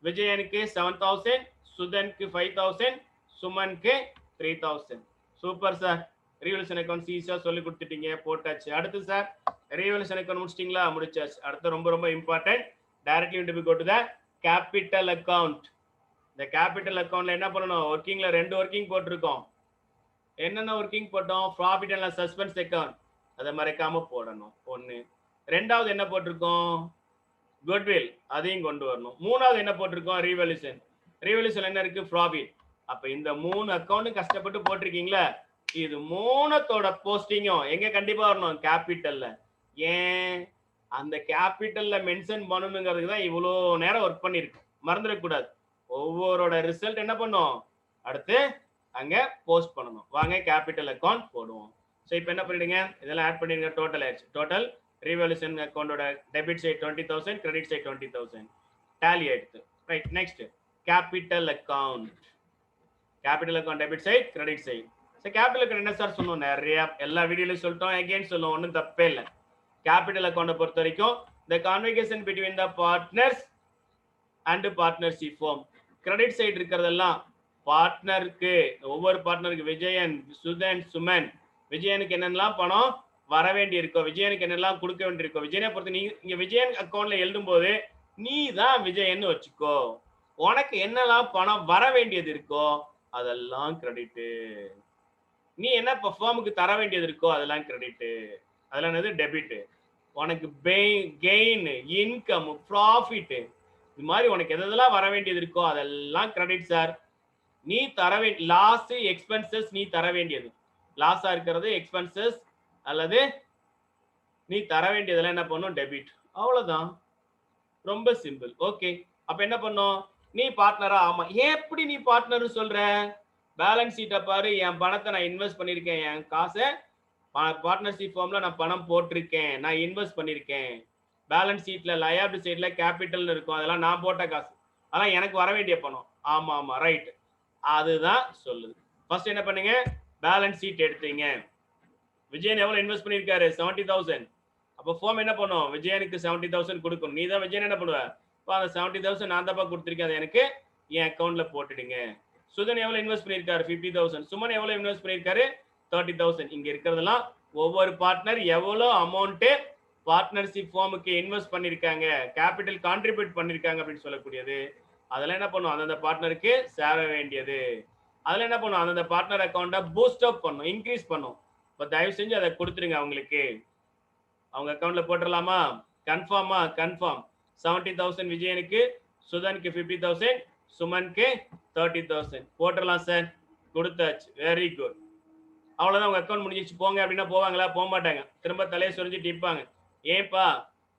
விஜயனுக்கு 7,000, சுதனுக்கு 5,000, சுமனுக்கு 3,000. Super sir. ரீவல்யூஷன் அக்கௌண்ட் ஈஸியாக சொல்லி கொடுத்துட்டீங்க, போட்டாச்சு. அடுத்து சார், ரீவல்யூஷன் அக்கௌண்ட் முடிச்சிட்டிங்களா? முடிச்சாச்சு. அடுத்து ரொம்ப ரொம்ப important, directly to go to the capital account. இந்த கேபிட்டல் அக்கௌண்ட்ல என்ன பண்ணணும்? ஒர்க்கிங்ல 2 ஒர்க்கிங் போட்டிருக்கோம். என்னென்ன ஒர்க்கிங் போட்டோம்? Profit and loss suspense account, அதை மறைக்காம போடணும். 1. 2வது என்ன போட்டிருக்கோம்? குட்வில், அதையும் கொண்டு வரணும். 3வது என்ன போட்டிருக்கோம்? ரீவல்யூஷன். ரீவல்யூஷன் என்ன இருக்கு? ப்ராஃபிட். அப்ப இந்த 3 அக்கௌண்ட் கஷ்டப்பட்டு போட்டிருக்கீங்களா? இது 3த்தோட போஸ்டிங்கும் எங்க கண்டிப்பா வரணும்? கேபிட்டல்ல. ஏன்? அந்த கேபிட்டல்ல மென்ஷன் பண்ணணுங்கிறதுக்கு தான் இவ்வளோ நேரம் ஒர்க் பண்ணிருக்கு. மறந்துடக்கூடாது. ஒவ்வொருட ரிசல்ட் என்ன பண்ணும்? அடுத்து அங்க போஸ்ட் பண்ணணும். வாங்க கேபிட்டல் அக்கௌண்ட் போடுவோம். ஸோ இப்போ என்ன பண்ணிடுங்க? இதெல்லாம் ஆட் பண்ணிடுங்க. டோட்டல் ஆயிடுச்சு. டோட்டல் ரீவல்யூஷன் அக்கௌண்டோட debit side 20,000, credit side 20,000. Tally ஆயிடுச்சு. Right. Next capital account. Capital account debit side, credit side. So capital account என்ன சார் சொன்னோம்? நிறைய எல்லா வீடியோலையும் சொல்லிட்டோம், அகைன் சொல்லுவோம், ஒன்றும் தப்பே இல்லை. கேபிட்டல் அக்கௌண்ட்டை பொறுத்த வரைக்கும் the conversation between the partners and partnership form. Credit side இருக்கிறதெல்லாம் பார்ட்னருக்கு, ஒவ்வொரு பார்ட்னருக்கு விஜயன், சுதன், சுமன், விஜயனுக்கு என்னென்னலாம் பணம் வர வேண்டி இருக்கோ, விஜயனுக்கு என்னெல்லாம் கொடுக்க வேண்டியிருக்கோ, விஜயனை பொறுத்து நீ இங்க விஜயன் அக்கௌண்ட்ல எழுதும் போது நீ தான் விஜயன்னு வச்சுக்கோ. உனக்கு என்னெல்லாம் பணம் வர வேண்டியது இருக்கோ அதெல்லாம் கிரெடிட்டு. நீ என்ன பெர்ஃபார்முக்கு தர வேண்டியது இருக்கோ அதெல்லாம் கிரெடிட்டு. அதெல்லாம் என்னது? டெபிட். உனக்கு கெயின், இன்கம், ப்ராஃபிட், இது மாதிரி உனக்கு எதெல்லாம் வர வேண்டியது இருக்கோ அதெல்லாம் கிரெடிட் சார். நீ தர வேண்டிய லாஸ், எக்ஸ்பென்சஸ் நீ தர வேண்டியது, லாஸா இருக்கிறது எக்ஸ்பென்சஸ் அல்லது நீ தர வேண்டியதெல்லாம் என்ன பண்ணும்? டெபிட். அவ்வளவுதான். ரொம்ப சிம்பிள். ஓகே. அப்ப என்ன பண்ணும்? நீ பார்ட்னரா? ஆமா. எப்படி நீ பார்ட்னர் சொல்ற? பேலன்ஸ் ஷீட்டை பாரு. என் பணத்தை நான் இன்வெஸ்ட் பண்ணிருக்கேன், என் காசை பார்ட்னர்ஷிப் ஃபார்ம்ல நான் பணம் போட்டிருக்கேன், நான் இன்வெஸ்ட் பண்ணிருக்கேன். பேலன்ஸ் ஷீட்ல லயபிலிட்டி சைட்ல கேபிட்டல் இருக்கும், அதெல்லாம் நான் போட்ட காசு, அதெல்லாம் எனக்கு வர வேண்டிய பணம். ஆமா ஆமா, ரைட். அதுதான் சொல்லுது. ஃபர்ஸ்ட் என்ன பண்ணுங்க? பேலன்ஸ் ஷீட் எடுத்தீங்க. விஜயன் எவ்வளவு இன்வெஸ்ட் பண்ணிருக்காரு? 70,000. அப்ப ஃபார்ம் என்ன பண்ணும்? விஜயனுக்கு 70,000 கொடுக்கணும். நீ தான் விஜயன் என்ன பண்ணுவ? அந்த 70,000 நான் தான் கொடுத்திருக்கேன், அதை எனக்கு என் அக்கௌண்ட்ல போட்டுடுங்க. சுதன் எவ்வளவு இன்வெஸ்ட் பண்ணிருக்காரு? 50,000. சுமன் எவ்வளவு இன்வெஸ்ட் பண்ணிருக்காரு? 30,000. இங்க இருக்கிறதெல்லாம் ஒவ்வொரு பார்ட்னர் எவ்வளவு அமௌண்ட் பார்ட்னர்ஷிப் ஃபார்முக்கு இன்வெஸ்ட் பண்ணிருக்காங்க, கேபிட்டல் கான்ட்ரிபியூட் பண்ணிருக்காங்க அப்படின்னு சொல்லக்கூடியது. அதெல்லாம் என்ன பண்ணும்? அந்தந்த பார்ட்னருக்கு சேர வேண்டியது. அதுல என்ன பண்ணும்? அந்தந்த பார்ட்னர் அக்கௌண்ட்டை பூஸ்ட் அப் பண்ணும், இன்க்ரீஸ் பண்ணும். இப்போ தயவு செஞ்சு அதை கொடுத்துருங்க அவங்களுக்கு. அவங்க அக்கௌண்ட்ல போட்டுடலாமா? கன்ஃபார்மா? கன்ஃபார்ம். 70,000 விஜயனுக்கு, சுதனுக்கு 50,000, சுமனுக்கு 30,000 போட்டுடலாம் சார். கொடுத்தாச்சு. Very good. அவ்வளவுதான், உங்க அக்கௌண்ட் முடிஞ்சிச்சு. போங்க அப்படின்னா போவாங்களா? போக மாட்டாங்க. திரும்ப தலையை சொரிஞ்சு டிப்பாங்க. ஏன்பா?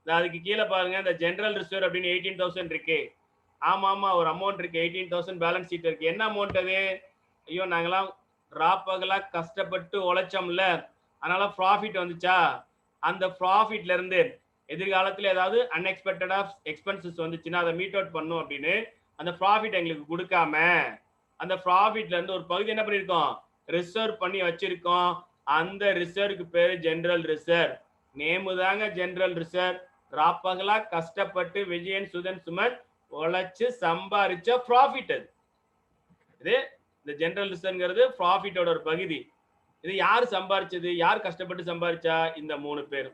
அதுக்கு கீழே பாருங்க, இந்த ஜெனரல் ரிசர்வ் அப்படின்னு 18,000 இருக்கு. ஆமா ஆமா ஒரு அமௌண்ட் இருக்கு 18,000 பேலன்ஸ் ஷீட் இருக்கு. என்ன அமௌண்ட் அது? ஐயோ நாங்கெல்லாம் ராப்பகலா கஷ்டப்பட்டு உழைச்சோம்ல, அதனால ப்ராஃபிட் வந்துச்சா, அந்த ப்ராஃபிட்ல இருந்து எதிர்காலத்துல ஏதாவது அன்எக்ஸ்பெக்டடா எக்ஸ்பென்சஸ் வந்துச்சுன்னா அதை மீட் அவுட் பண்ணும் அப்படின்னு அந்த ப்ராஃபிட் எங்களுக்கு கொடுக்காம அந்த ப்ராஃபிட்ல இருந்து ஒரு பகுதி என்ன பண்ணிருக்கோம், ரிசர்வ் பண்ணி வச்சிருக்கோம். அந்த ரிசர்வ்க்கு பேரு ஜெனரல் ரிசர்வ். நேமு தாங்க ஜெனரல் ரிசர்வ். ராப்பகலா கஷ்டப்பட்டு விஜயன் சுதன் சுமன் உழைச்சு சம்பாரிச்ச ப்ராஃபிட் அது. இது இந்த ஜெனரல் ரிசர்வ்ங்கிறது ப்ராஃபிட்டோட ஒரு பகுதி. இது யார் சம்பாரிச்சது, யார் கஷ்டப்பட்டு சம்பாரிச்சா? இந்த 3 பேர்.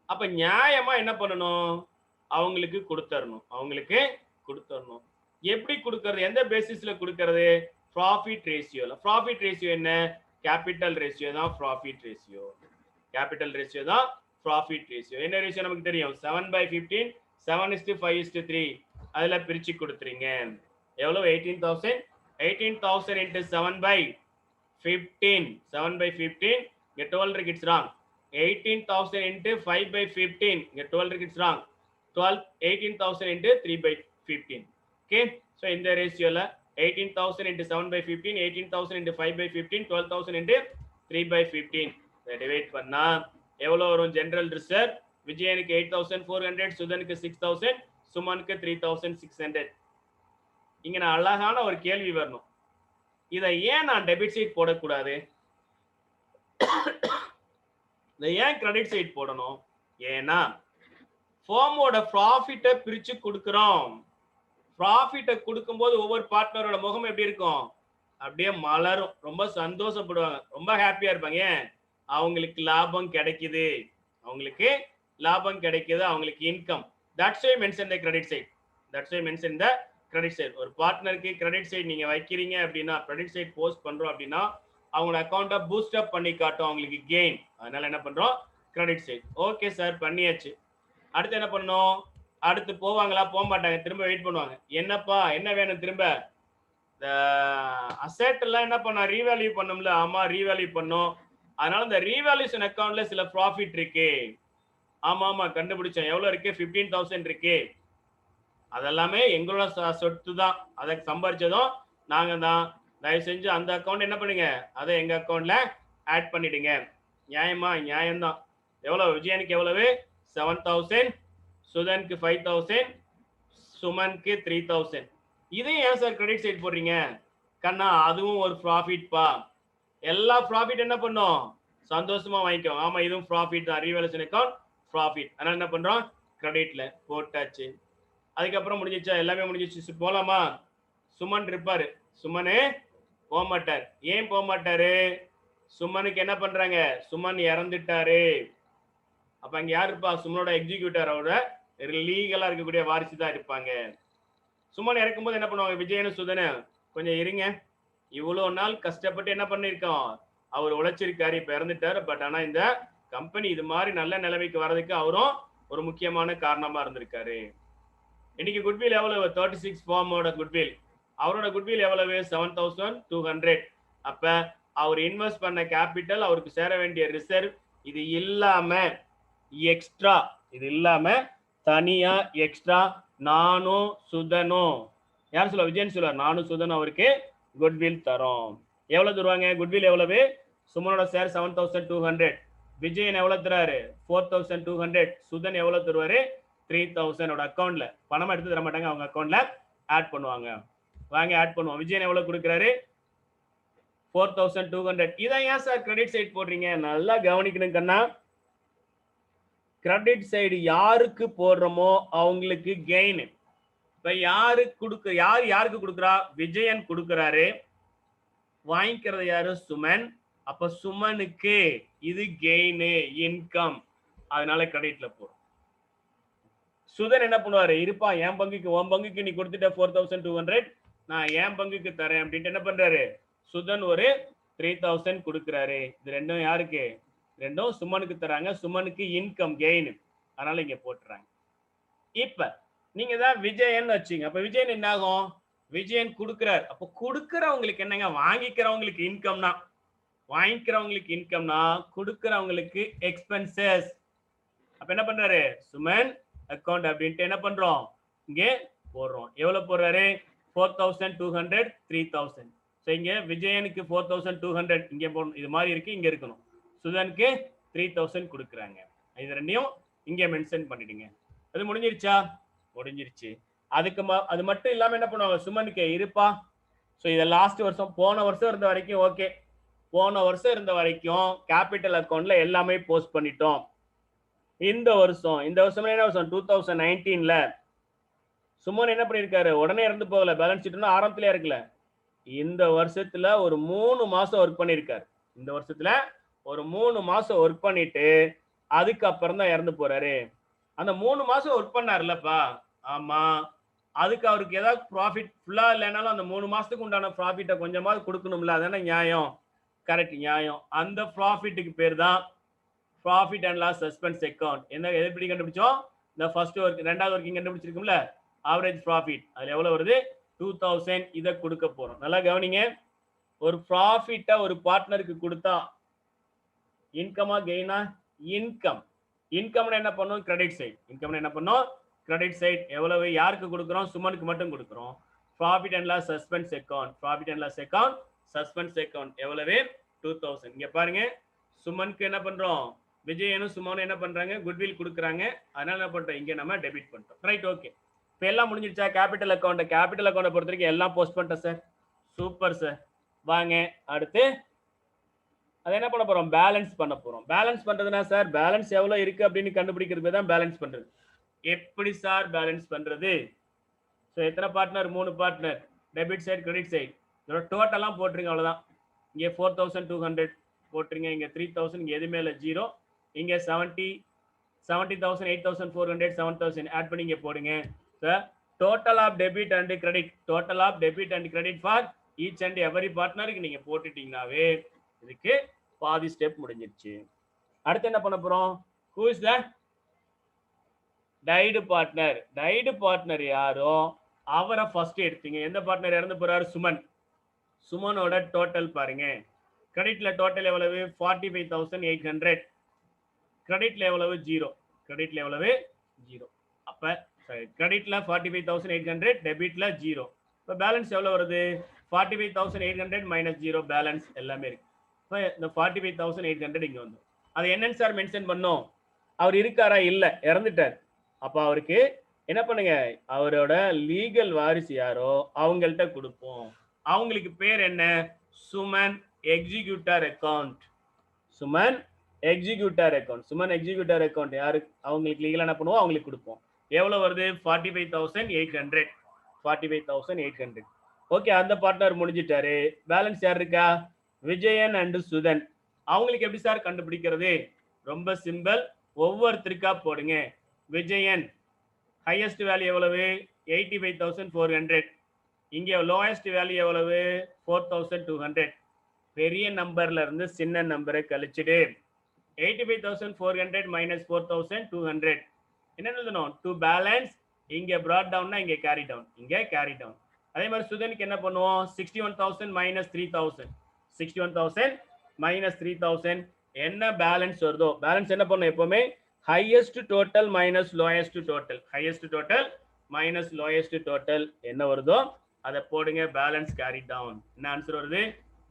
அப்ப நியாயமா என்ன பண்ணணும், அவங்களுக்கு கொடுத்தரணும். அவங்களுக்கு கொடுத்தரணும். எப்படி கொடுக்கறது, எந்த பேசிஸ்ல கொடுக்கறது? ப்ராஃபிட் ரேஷியோல. ப்ராஃபிட் ரேஷியோ என்ன? கேபிட்டல் ரேஷியோ தான் ப்ராஃபிட் ரேஷியோ. கேபிட்டல் ரேஷியோ தான் ப்ராஃபிட் ரேஷியோ. என்ன ரேஷியோ நமக்கு தெரியும், 7/15 7:5:3. அதுல பிரிச்சு கொடுத்துறீங்க. எவ்வளவு? 18,000. 18,000 into 7/15. 7/15 இங்க 12 இருக்கு, இட்ஸ் ராங். 18,000 into 5/15 இங்க 12 இருக்கு, it's wrong. 18,000 into 3/15. Okay, so இந்த ரேஷியோல 18,000 into 7/15, 18,000 into 5/15, 12,000 into 3/15 இதை டிவைட் பண்ணா எவ்வளவு வரும்? ஜெனரல் ரிசர்வ் விஜயனுக்கு 8,400, சுதனுக்கு 6,000, சுமனுக்கு 3,600. இங்க நான் அழகான ஒரு கேள்வி வரணும். இதை ஏன் நான் டெபிட் சைட் போடக்கூடாது? இதை ஏன் கிரெடிட் சைட் போடணும்? ஏன்னா ஃபார்மோட ப்ராஃபிட்டை பிரிச்சு கொடுக்கிறோம். ப்ராஃபிட்டை கொடுக்கும்போது ஒவ்வொரு பார்ட்னரோட முகம் எப்படி இருக்கும்? அப்படியே மலரும், ரொம்ப சந்தோஷப்படுவாங்க, ரொம்ப ஹாப்பியா இருப்பாங்க. ஏன்? அவங்களுக்கு லாபம் கிடைக்குது, அவங்களுக்கு லாபம் கிடைக்குது, அவங்களுக்கு income. That's why mention the credit side. That's why mention the credit side. ஒரு பார்ட்னருக்கு கிரெடிட் சைட் நீங்க வைக்கிறீங்க அப்படின்னா, கிரெடிட் சைட் போஸ்ட் பண்றோம் அப்படின்னா அவங்களோட அக்கௌண்ட்டை பூஸ்ட் அப் பண்ணி காட்டும், அவங்களுக்கு கெயின். அதனால என்ன பண்றோம்? Credit side. ஓகே சார், பண்ணியாச்சு. அடுத்து என்ன பண்ணணும்? அடுத்து போவாங்களா? போக மாட்டாங்க, திரும்ப வெயிட் பண்ணுவாங்க. என்னப்பா என்ன வேணும் திரும்ப? அசெட் எல்லாம் என்ன பண்ண, ரீவேல்யூ பண்ணும்ல. ஆமா, ரீவேல்யூ பண்ணும். அதனால இந்த ரீவேல்யூஷன் அக்கவுண்ட்ல சில ப்ராஃபிட் இருக்கு. ஆமா ஆமா கண்டுபிடிச்சோம். எவ்வளவு இருக்கு? 15,000 இருக்கு. அதெல்லாமே எங்களோட சொத்து தான், அதை சம்பாரிச்சதும் நாங்க தான். தயவு செஞ்சு அந்த அக்கௌண்ட் என்ன பண்ணுங்க, அதை எங்க அக்கௌண்ட்ல ஆட் பண்ணிடுங்க. நியாயமா? நியாயம்தான். எவ்வளவு? விஜயனுக்கு எவ்வளவு? 7,000, சுதனுக்கு 5,000, சுமனுக்கு 3,000. இதையும் ஏன் சார் கிரெடிட் சைட் போடுறீங்க? கண்ணா, அதுவும் ஒரு ப்ராஃபிட் பா. எல்லா ப்ராஃபிட் என்ன பண்ணும்? சந்தோஷமா வாங்கிக்கும். ஆமா, இதுவும் ப்ராஃபிட் தான். Revaluation account profit. அதனால என்ன பண்றோம்? கிரெடிட்ல போட்டாச்சு. அதுக்கப்புறம் முடிஞ்சிச்சா? எல்லாமே முடிஞ்சிச்சு. போலாமா? சுமன் இருப்பாரு. சுமனு போக மாட்டார். ஏன் போக மாட்டாரு? சுமனுக்கு என்ன பண்றாங்க? சுமன் இறந்துட்டாரு. அப்ப அங்க யார் இருப்பா? சுமனோட எக்ஸிக்யூட்டர், அவரோட லீகலா இருக்கக்கூடிய வாரிசு தான் இருப்பாங்க. சுமன் இறக்கும்போது என்ன பண்ணுவாங்க? விஜயனு சுதனு கொஞ்சம் இருங்க, இவ்வளவு நாள் கஷ்டப்பட்டு என்ன பண்ணிருக்கோம், அவர் உழைச்சிருக்காரு, இப்ப இறந்துட்டாரு. பட் ஆனா இந்த கம்பெனி இது மாதிரி நல்ல நிலைமைக்கு வர்றதுக்கு அவரும் ஒரு முக்கியமான காரணமா இருந்திருக்காரு. இன்னைக்கு குட்வில் எவ்வளவு? 36 ஃபார்மோட குட்வில். அவரோட குட்வில் எவ்வளவு? 7,200. அப்ப அவர் இன்வெஸ்ட் பண்ண கேபிட்டல், அவருக்கு சேர வேண்டிய ரிசர்வ், இது இல்லாம எக்ஸ்ட்ரா, இது இல்லாம தனியா எக்ஸ்ட்ரா நானும் சுதனும், யார் சொல்லுவா? விஜயன் சொல்லுவார், நானும் சுதனும் அவருக்கு குட்வில் தரோம். எவ்வளவு தருவாங்க? குட்வில் எவ்வளவு? சுமனோட ஷேர் 7,200. விஜயன் எவ்வளவு தராரு? 4,200. சுதன் எவ்வளவு தருவாரு? 3,000 அக்கௌண்ட்ல. பணமா எடுத்து தர மாட்டாங்க, அவங்க அக்கௌண்ட்ல ஆட் பண்ணுவாங்க. வாங்க ஆட் பண்ணுவோம். விஜயன் எவ்வளவு கொடுக்குறாரு? 4,200. இதை ஏன் சார் கிரெடிட் சைட் போடுறீங்க? நல்லா கவனிக்கணும் கண்ணா. கிரெடிட் சைடு யாருக்கு போடுறோமோ அவங்களுக்கு கெயின். இப்ப யாருக்கு கொடுக்குறா? விஜயன் கொடுக்குறாரு. வாங்கிக்கிறது யாரு? சுமன். அப்ப சுமனுக்கு இது கெயின், இன்கம். அதனால கிரெடிட்ல போறோம். சுதன் என்ன பண்ணுவாரு? இருப்பா, என் பங்குக்கு, உன் பங்குக்கு நீ கொடுத்துட்ட 4,200, நான் என் பங்குக்கு தரேன் அப்படின்ட்டு என்ன பண்றாரு? சுதன் ஒரு 3,000 கொடுக்குறாரு. இது ரெண்டும் யாருக்கு? ரெண்டும் சுமனுக்கு தராங்க. சுமனுக்கு இன்கம், கெயின். அதனால இங்க போட்டுறாங்க. இப்ப நீங்க தான் விஜயன் வச்சீங்க. அப்ப விஜயன் என்ன ஆகும்? விஜயன் கொடுக்கிறார். அப்ப கொடுக்கிறவங்களுக்கு என்னங்க? வாங்கிக்கிறவங்களுக்கு இன்கம்னா, வாங்கிக்கிறவங்களுக்கு இன்கம்னா கொடுக்கிறவங்களுக்கு எக்ஸ்பென்சஸ். அப்ப என்ன பண்றாரு? சுமன் அக்கௌண்ட் அப்படின்ட்டு என்ன பண்றோம்? இங்கே போடுறோம். எவ்வளவு போடுறாரு? 4200, 3000. ஸோ இங்க விஜயனுக்கு 4200 இங்க போடணும். இது மாதிரி இருக்கு, இங்க இருக்கணும். சுதனுக்கு 3000 கொடுக்குறாங்க. இது ரெண்டையும் இங்க மென்ஷன் பண்ணிடுங்க. அது முடிஞ்சிருச்சா? முடிஞ்சிருச்சு. அது மட்டும் இல்லாம என்ன பண்ணுவாங்க? சுமனுக்கு இருப்பா. ஸோ இதை லாஸ்ட் வருஷம், போன வருஷம் இருந்த வரைக்கும் ஓகே. போன வருஷம் இருந்த வரைக்கும் கேபிட்டல் அக்கௌண்ட்ல எல்லாமே போஸ்ட் பண்ணிட்டோம். இந்த வருஷம் என்ன வருஷம்? 2019ல சுமன் என்ன பண்ணிருக்காரு? உடனே இறந்து போகல, பேலன்ஸ் ஷீட்னா ஆரம்பத்திலே இருக்குல்ல. இந்த வருஷத்துல ஒரு 3 மாசம் ஒர்க் பண்ணிருக்காரு. இந்த வருஷத்துல ஒரு 3 மாசம் ஒர்க் பண்ணிட்டு அதுக்கப்புறம் தான் இறந்து போறாரு. அந்த 3 மாசம் ஒர்க் பண்ணாருல்லப்பா, ஆமா, அதுக்கு அவருக்கு ஏதாவது ப்ராஃபிட் ஃபுல்லா இல்லைனாலும் அந்த 3 மாசத்துக்கு உண்டான ப்ராஃபிட்டை கொஞ்சமாவது கொடுக்கணும்ல, அதானே நியாயம்? கரெக்ட், நியாயம். அந்த ப்ராஃபிட்டுக்கு பேர் தான் profit and loss suspense account. என்ன எப்படி கண்டுபிடிச்சோம்? இந்த ஃபர்ஸ்ட் ஒர்க், ரெண்டாவது ஒர்க்கிங் கண்டுபிடிச்சிருக்கும்ல, ஆவரேஜ் ப்ராஃபிட். அதுல எவ்வளவு வருது? 2000. இதை கொடுக்க போறோம். நல்லா கவனிங்க. ஒரு ப்ராஃபிட்டை ஒரு பார்ட்னருக்கு கொடுத்தா இன்கமா கெயினா? இன்கம். இன்கம் என்ன பண்ணும்? Credit side. இன்கம் என்ன பண்ணும்? Credit side. எவ்வளவு யாருக்கு கொடுக்குறோம்? சுமனுக்கு மட்டும் கொடுக்குறோம். Profit and loss suspense account. Profit and loss account, suspense account எவ்வளவு? 2000. இங்க பாருங்க, சுமனுக்கு என்ன பண்றோம்? விஜயனும் சுமனும் என்ன பண்றாங்க? குட்வில் கொடுக்குறாங்க. அதனால என்ன பண்றோம்? இங்க நம்ம டெபிட் பண்றோம். Right, okay. இப்போ எல்லாம் முடிஞ்சிருச்சா? கேபிட்டல் அக்கௌண்ட்டை பொறுத்த வரைக்கும் எல்லாம் போஸ்ட் பண்ணிட்டேன் சார். Super sir. வாங்க அடுத்து அதை என்ன பண்ண போறோம்? பேலன்ஸ் பண்ண போறோம். பேலன்ஸ் பண்றதுனா சார், பேலன்ஸ் எவ்வளவு இருக்கு அப்படின்னு கண்டுபிடிக்கிறது தான் பேலன்ஸ் பண்றது. எப்படி சார் பேலன்ஸ் பண்றது? ஸோ எத்தனை பார்ட்னர்? 3 partner. Debit side, credit side. இதோட டோட்டலாம் போட்டுருங்க, அவ்வளவுதான். இங்க 4200 போட்டுருங்க, இங்க 3000, இங்க எதுவுமே இல்லை, 0. இங்க 70,000, 8,400, 7,000 ஆட் பண்ணி இங்க போடுங்க. Total of debit and credit, total of debit and credit for each and every பார்ட்னருக்கு நீங்க போட்டுட்டீங்கன்னாவே இதுக்கு பாதி ஸ்டெப் முடிஞ்சிருச்சு. அடுத்து என்ன பண்ண போறோம்? Who is the died partner? Died partner யாரோ அவரை ஃபர்ஸ்ட் எடுத்தீங்க. எந்த பார்ட்னர் இறந்து போறாரு? சுமன். சுமனோட டோட்டல் பாருங்க. கிரெடிட்ல டோட்டல் எவ்வளவு? 45,800. கிரெடிட்ல எவ்வளவு? 0. கிரெடிட்ல எவ்வளவு? 0. அப்ப கிரெடிட்ல 45,800, டெபிட்ல 0. இப்போ பேலன்ஸ் எவ்வளவு வருது? 45,800 மைனஸ் 0, பேலன்ஸ் எல்லாமே இருக்கு. இப்போ இந்த 45,800 இங்க வந்து அது என்னன்னு சார் மென்ஷன் பண்ணோம்? அவர் இருக்காரா? இல்ல, இறந்துட்டார். அப்ப அவருக்கு என்ன பண்ணுங்க? அவரோட லீகல் வாரிசு யாரோ அவங்கள்ட்ட கொடுப்போம். அவங்களுக்கு பேர் என்ன? Suman executor account. Suman executor account. Suman executor account யாருக்கு? அவங்களுக்கு லீகலா என்ன பண்ணுவோம்? அவங்களுக்கு கொடுப்போம். எவ்வளவு வருது? 45,800. 45,800. ஓகே, அந்த பார்ட்னர் முடிஞ்சிட்டாரு. பேலன்ஸ் யார் இருக்கா? விஜயன் அண்ட் சுதன். அவங்களுக்கு எப்படி சார் கண்டுபிடிக்கிறது? ரொம்ப சிம்பிள். ஒவ்வொருத்தருக்கா போடுங்க. விஜயன் ஹையஸ்ட் வேல்யூ எவ்வளவு? 85,400. இங்க லோயஸ்ட் வேல்யூ எவ்வளவு? 4,200. பெரிய நம்பர்ல இருந்து சின்ன நம்பரை கழிச்சிடு. 85,400 மைனஸ் 4,200 என்ன எழுதணும்? To balance. இங்க பிராட் டவுன்னா இங்க கேரி டவுன், இங்க கேரி டவுன். அதே மாதிரி சுதனுக்கு என்ன பண்ணுவோம்? 61,000 மைனஸ் 3,000. 61,000 மைனஸ் 3,000 என்ன பேலன்ஸ் வருதோ, பேலன்ஸ் என்ன பண்ணும்? எப்பவுமே highest total minus lowest total. Highest total minus lowest total என்ன வருதோ அதை போடுங்க. Balance carry down. என்ன ஆன்சர் வருது?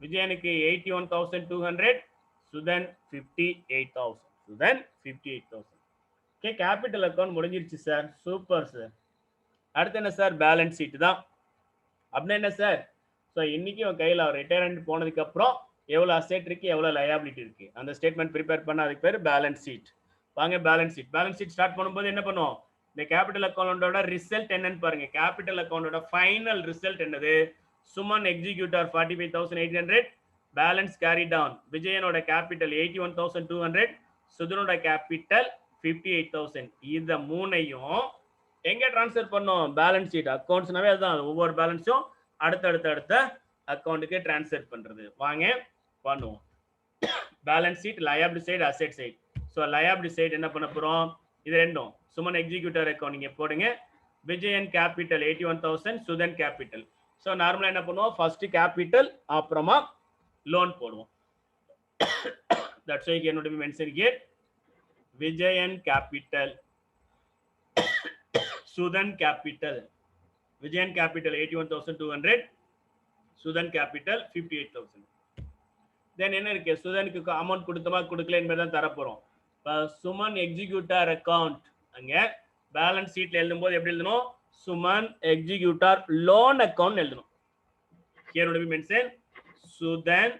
விஜயனுக்கு 81,200, Sudhan 58,000. Sudhan 58,000. Okay, capital account முடிஞ்சிருச்சு சார். Super sir. அடுத்து என்ன சார்? பேலன்ஸ் ஷீட் தான். அப்படின்னா என்ன சார்? ஸோ இன்னைக்கு உன் கையில் அவர் ரிட்டையர்மெண்ட் போனதுக்கு அப்புறம் எவ்வளோ அசெட் இருக்கு, எவ்வளோ லயபிலிட்டி இருக்கு, அந்த ஸ்டேட்மெண்ட் ப்ரிப்பேர் பண்ண அதுக்கு பேர் பேலன்ஸ் ஷீட். வாங்க balance sheet. Balance sheet start பண்ணும்போது என்ன பண்ணுவோம்? இந்த கேபிட்டல் அக்கௌண்டோட ரிசல்ட் என்னன்னு பாருங்க. கேபிட்டல் அக்கௌண்டோட ஃபைனல் ரிசல்ட் என்னது? Suman executor 45,800, balance carry down. விஜயனோட கேபிட்டல் 81,200, சுதனோட கேபிட்டல் 58,000. இந்த மூணையும் எங்க டிரான்ஸ்ஃபர் பண்ணோம்? Balance sheet. அக்கௌண்ட்ஸ்னாவே அதுதான், ஒவ்வொரு பேலன்ஸும் அடுத்த அக்கௌண்ட்டுக்கு டிரான்ஸ்ஃபர் பண்றது. வாங்க பண்ணுவோம். Balance sheet, liability side, asset side. So liability side என்ன பண்ண போறோம்? இது ரெண்டும் சுமன் எக்ஸிக்யூட்டர் அக்கௌண்ட் நீங்க போடுங்க. Vijayan capital 81,000, Sudhan capital. So நார்மலா என்ன பண்ணுவோம்? ஃபர்ஸ்ட் கேபிட்டல், அப்புறமா லோன் போடுவோம். தட்ஸ் வை என்னோட mention here Vijayan capital, Sudhan capital. Vijayan capital 81,200, Sudhan capital 58,000. Then என்ன இருக்கு, சுதனுக்கு அமௌண்ட் கொடுத்தமா கொடுக்கல என்பதை தான் தரப்போறோம். இப்போ சுமன் எக்ஸிக்யூட்டார் அக்கௌண்ட், அங்க பேலன்ஸ் ஷீட்ல எழுதும்போது எப்படி எழுதணும், சுமன் எக்ஸிக்யூட்டார் லோன் அக்கௌண்ட் எழுதணும். Here would be mentioned Sudhan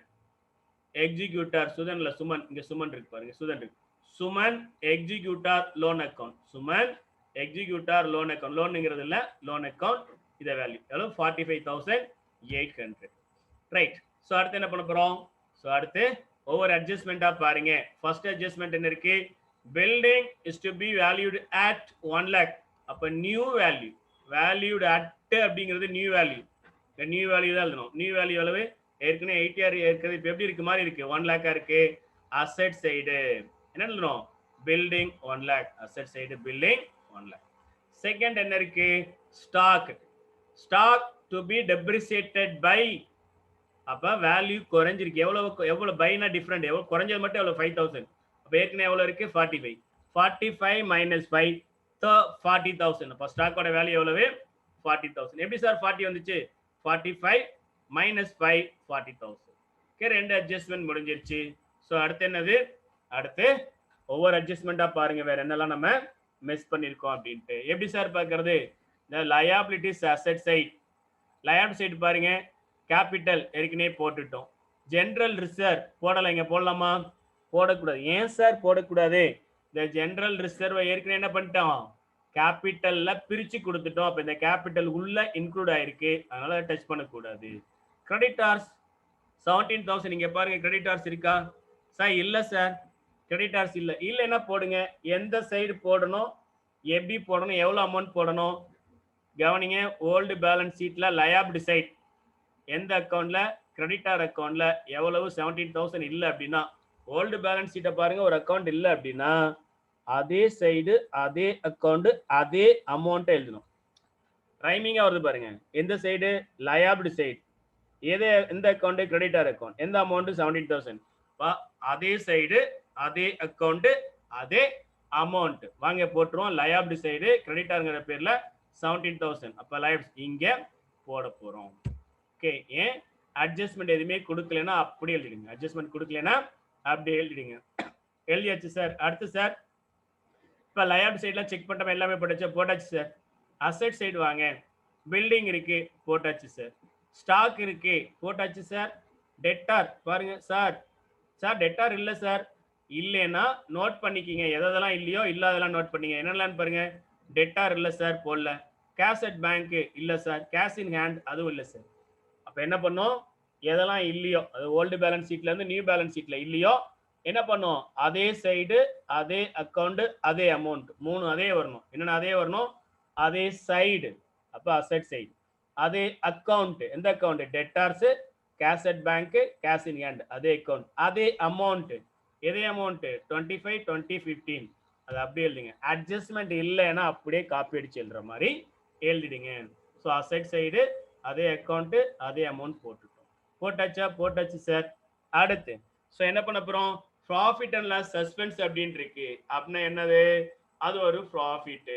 executor, Sudhan இல்ல சுமன், இங்க சுமன் இருக்கு பாருங்க, சுதன் இருக்கு, Suman executor loan account, Suman executor loan account, லோன்ங்கிறது இல்ல லோன் அக்கௌண்ட், இத வேல்யூ எவ்வளவு 45,800. ரைட். சோ அடுத்து என்ன பண்ண போறோம், சோ அடுத்து ஒவ்வொரு அட்ஜஸ்ட்மெண்டா பாருங்க. ஃபர்ஸ்ட் அட்ஜஸ்ட்மெண்ட் என்ன இருக்கு, building is to be valued at 1 lakh. அப்ப நியூ வேல்யூ, valued at அப்படிங்கிறது நியூ வேல்யூ, இந்த நியூ வேல்யூ தான் எழுதணும். நியூ வேல்யூ எவ்வளவு, ஏற்கனவே 80 இருக்குது, இப்போ எப்படி இருக்கு மாதிரி இருக்கு, 1 lakh இருக்கு. அசெட் சைடு என்ன எழுதணும், building 1 lakh, asset side building 1 lakh. Second என்ன இருக்கு, stock, stock to be depreciated by, அப்ப வேல்யூ குறைஞ்சிருக்கு, எவ்வளவு பைனா டிஃபரெண்ட், எவ்வளவு குறைஞ்சது மட்டும் எவ்வளவு 5,000, அப்ப ஏற்கனவே எவ்வளவு இருக்கு 45, 45 minus 5 40,000. அப்ப ஸ்டாக்கோட வேல்யூ எவ்வளவு 40,000. எப்படி சார் 40 வந்துச்சு, 45 minus 5 40,000. ஓகே, ரெண்டு அட்ஜஸ்ட்மெண்ட் முடிஞ்சிருச்சு. சோ அடுத்து என்னது, அடுத்து ஒவ்வொரு அட்ஜஸ்ட்மெண்டா பாருங்க, வேற என்னெல்லாம் நம்ம மிஸ் பண்ணிருக்கோம் அப்படின்ட்டு. எப்படி சார் பார்க்கிறது, இந்த liabilities asset side, liability side பாருங்க, கேபிட்டல் ஏற்கனவே போட்டுட்டோம், ஜெனரல் ரிசர்வ் போடல, இங்க போடலாமா, போடக்கூடாது. ஏன் சார் போடக்கூடாது, இந்த ஜெனரல் ரிசர்வ் ஏற்கனவே என்ன பண்ணிட்டோம், கேபிட்டல்ல பிரிச்சு கொடுத்துட்டோம், அப்ப இந்த கேபிட்டல் உள்ள இன்க்ளூட் ஆயிருக்கு, அதனால டச் பண்ணக்கூடாது. கிரெடிட்டார்ஸ் 17,000, இங்க பாருங்க கிரெடிட்டார்ஸ் இருக்கா சார், இல்ல சார் கிரெடிட்டார்ஸ் இல்ல, இல்லைன்னா போடுங்க, எந்த சைடு போடணும், எப்படி போடணும், எவ்வளவு அமௌண்ட் போடணும் கவனிங்க. ஓல்டு பேலன்ஸ் ஷீட்ல லயபிலிட்டி சைட் எந்த அக்கௌண்ட்ல, கிரெடிட்டார் அக்கௌண்ட்ல எவ்வளவு 17,000 இல்ல அப்படின்னா, ஓல்டு பேலன்ஸ் ஷீட்டை பாருங்க, ஒரு அக்கௌண்ட் இல்ல அப்படின்னா அதே சைடு அதே அக்கௌண்ட் அதே அமௌண்ட் எழுதணும். ரைமிங்கா வருது பாருங்க, எந்த சைடு லயபிலிட்டி சைடு, எந்த அக்கௌண்ட் கிரெடிட்டார் அக்கௌண்ட், எந்த அமௌண்ட் 17,000, அதே சைடு அதே அக்கௌண்ட் அதே அமௌண்ட் வாங்க போட்டுருவோம். லயபிலிட்டி சைடு கிரெடிட்டார்ங்கிற பேர்ல 17,000, அப்ப லயபிலிட்டி இங்க போட போறோம். ஓகே, ஏன் அட்ஜஸ்ட்மெண்ட் எதுவுமே கொடுக்கலன்னா அப்படியே எழுதிடுங்க, அட்ஜஸ்ட்மெண்ட் கொடுக்கலன்னா அப்படியே எழுதிடுங்க. எழுதியாச்சு சார். அடுத்து சார், இப்போ லயபிலிட்டி சைட்லாம் செக் பண்ணிட்டோம், எல்லாமே போட்டாச்சு சார். அசெட் சைடு வாங்க, பில்டிங் இருக்கு போட்டாச்சு சார், ஸ்டாக் இருக்கு போட்டாச்சு சார். டெட்டார் பாருங்க சார், சார் டெட்டார் இல்லை சார், இல்லைன்னா நோட் பண்ணிக்கிங்க, எதெல்லாம் இல்லையோ இல்லாதெல்லாம் நோட் பண்ணிங்க. என்னெல்லாம் பாருங்க, டெட்டார் இல்லை சார் போடல, கேஷ் அட் பேங்க் இல்லை சார், கேஷ் இன் ஹேண்ட் அதுவும் இல்லை சார். அப்போ என்ன பண்ணோம், எதெல்லாம் இல்லையோ, அது ஓல்டு பேலன்ஸ் ஷீட்ல இருந்து நியூ பேலன்ஸ் ஷீட்ல இல்லையோ என்ன பண்ணும், அதே சைடு அதே அக்கௌண்ட் அதே அமௌண்ட், மூணு அதே வரணும். என்னென்ன அதே வரணும், அதே சைடு, அப்ப அசெட் சைடு, அதே அக்கௌண்ட், எந்த account debtors, cash at bank, cash in hand அதே அக்கௌண்ட், அதே அமௌண்ட், எதே அமௌண்ட் 25 20 15, அது அப்படியே எழுதுங்க. அட்ஜஸ்ட்மெண்ட் இல்லைன்னா அப்படியே காப்பி அடிச்சு எழுதுற மாதிரி எழுதிடுங்க. ஸோ அசெட் சைடு அதே அக்கௌண்ட் அதே அமௌண்ட் போட்டுட்டோம். போட்டாச்சா, போட்டாச்சு சார். அடுத்து ஸோ என்ன பண்ண போறோம், ப்ராஃபிட் அண்ட் லாஸ் சஸ்பென்ஸ் அப்படின்னு இருக்கு. அப்படின்னா என்னது, அது ஒரு ப்ராஃபிட்,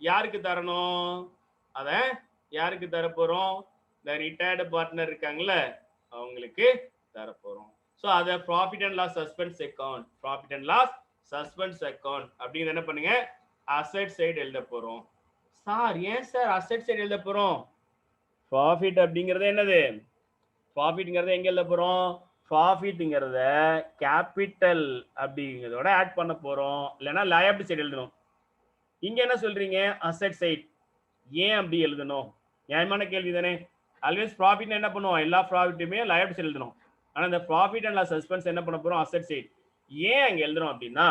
யாருக்கு தரணும், அத யாருக்கு தர போறோம், இந்த ரிட்டையர்டு பார்ட்னர் இருக்காங்கல்ல அவங்களுக்கு தர போறோம். ஸோ அதை profit and loss suspense account, profit and loss suspense account அப்படின்னு என்ன பண்ணுங்க, அசெட் சைடு எழுத போறோம். சார் ஏன் சார் அசெட் சைடு எழுத போறோம், ப்ராஃபிட் அப்படிங்கிறது என்னது, ப்ராஃபிட்ங்கிறத எங்க எழுத போறோம், ப்ராஃபிட்ங்கிறத கேபிட்டல் அப்படிங்கிறதோட ஆட் பண்ண போறோம், இல்லைன்னா லயபிலிட்டி சைடு எழுதணும். இங்க என்ன சொல்றீங்க, அசெட் சைடு, ஏன் அப்படி எழுதணும், நியாயமான கேள்வி தானே. ஆல்வேஸ் ப்ராஃபிட் என்ன பண்ணுவோம், எல்லா ப்ராஃபிட்டுமே லயபிலிட்டி சைடு எழுதணும். ஆனா இந்த ப்ராஃபிட் அண்ட் லாஸ் சஸ்பென்ஸ் என்ன பண்ண போறோம், அசெட் சைடு. ஏன் அங்க எழுதுறோம் அப்படின்னா,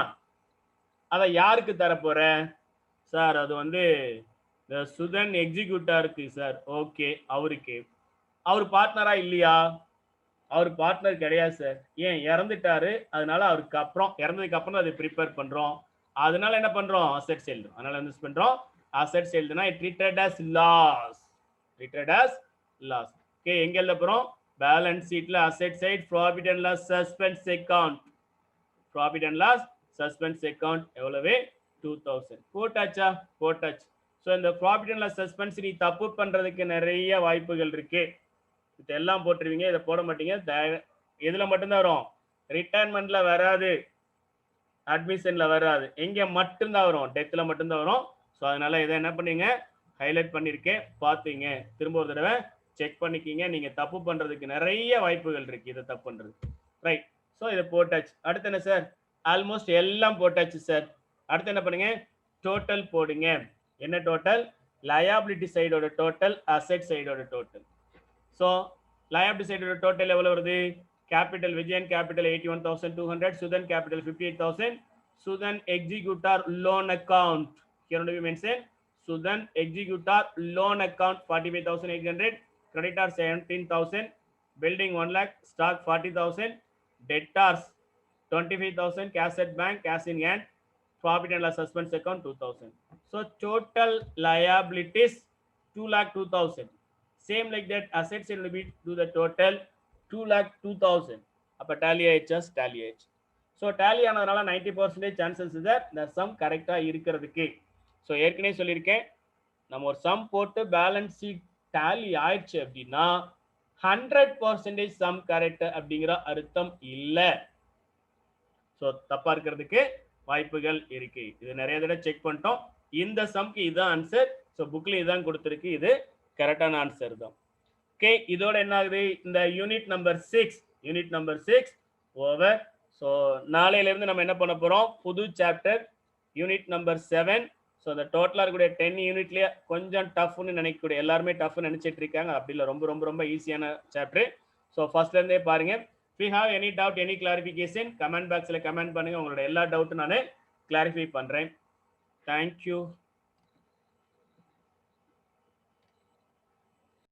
அதை யாருக்கு தர போறேன் சார், அது வந்து சுதன் எக்ஸிக்யூட்டாருக்கு சார். ஓகே, அவருக்கு, அவர் பார்ட்னரா இல்லையா, அவர் பார்ட்னர் கிடையாது சார். ஏன் இறந்துட்டாரு, அதனால அவருக்கு அப்புறம் இறந்ததுக்கு அப்புறம் அதை ப்ரிப்பேர் பண்றோம், அதனால என்ன பண்றோம் அசெட்ஸ் எழுதுறோம். அதனால என்ன பண்றோம், அசெட்ஸ் எழுதுனா treated as loss, treated as loss. Okay, எங்க எழுத போறோம், பேலன்ஸ் ஷீட்ல asset side profit and loss suspense account, profit and loss suspense account எவ்வளவு 2000 போட்டாச்சா, போட்டாச்சு. ஸோ இந்த ப்ராஃபிட் அண்ட் லாஸ் சஸ்பென்ஸ் நீ தப்பு பண்ணுறதுக்கு நிறைய வாய்ப்புகள் இருக்கு. இதெல்லாம் போட்டுருவீங்க, இதை போட மாட்டீங்க. எதில் மட்டும்தான் வரும்? ரிட்டையர்மெண்ட்ல வராது, அட்மிஷன்ல வராது. எங்கே மட்டும்தான் வரும்? டெத்தில் மட்டும்தான் வரும். ஸோ அதனால இதை என்ன பண்ணீங்க, ஹைலைட் பண்ணியிருக்கேன், பார்த்துங்க. திரும்ப ஒரு தடவை செக் பண்ணிக்கிங்க. நீங்கள் தப்பு பண்ணுறதுக்கு நிறைய வாய்ப்புகள் இருக்குது இதை தப்பு பண்ணுறது. ரைட். ஸோ இதை போட்டாச்சு. அடுத்து என்ன சார்? ஆல்மோஸ்ட் எல்லாம் போட்டாச்சு சார். அடுத்து என்ன பண்ணுங்க, டோட்டல் போடுங்க. என்ன டோட்டல்? லயபிலிட்டி சைடோட டோட்டல், அசெட் சைடோட டோட்டல். ஸோ லயபிலிட்டி சைடோட டோட்டல் எவ்வளோ வருது? Capital Vijayan capital 81,200, Sudhan capital 58,000, Sudhan executor loan account, here to be mentioned, Sudhan executor loan account 45,800, creditor 17,000, building 1 lakh, stock 40,000, debtors 25,000, cash at bank, cash in hand, profit and loss suspense account 2,000. So total liabilities 2,02,000. Same like that, assets will be to the total 2,02,000. அப்போ டேலி ஆயிடுச்சா? டேலி ஆயிடுச்சு. ஸோ டேலி ஆனதுனால 90% சான்சஸ் இதை இந்த சம் கரெக்டாக இருக்கிறதுக்கு. ஸோ ஏற்கனவே சொல்லியிருக்கேன், நம்ம ஒரு சம் போட்டு பேலன்ஸ் ஷீட் டேலி ஆயிடுச்சு அப்படின்னா 100% சம் கரெக்ட் அப்படிங்கிற அர்த்தம் இல்லை. ஸோ தப்பாக இருக்கிறதுக்கு வாய்ப்புகள் இருக்கு. இது நிறைய தடவை செக் பண்ணிட்டோம். இந்த சம்க்கு இதுதான் ஆன்சர். ஸோ புக்கில் இதுதான் கொடுத்துருக்கு, இது கரெக்டான ஆன்சர் தான். ஓகே, இதோட என்ன ஆகுது? இந்த யூனிட் நம்பர் 6 ஓவர். ஸோ நாளையிலேருந்து நம்ம என்ன பண்ண போகிறோம்? புது சாப்டர் யூனிட் நம்பர் 7. ஸோ அந்த டோட்டலாக இருக்கக்கூடிய 10 யூனிட்லேயே கொஞ்சம் டஃப்னு நினைக்கக்கூடிய, எல்லாருமே டஃப்னு நினச்சிட்டு இருக்காங்க. அப்படி இல்லை, ரொம்ப ரொம்ப ரொம்ப ஈஸியான சாப்டர். ஸோ ஃபர்ஸ்ட்லேருந்தே பாருங்க. if you have any doubt, any clarification, comment boxல கமெண்ட் பண்ணுங்க. உங்களோட எல்லா டவுட்டும் நான் கிளாரிஃபை பண்றேன். Thank you.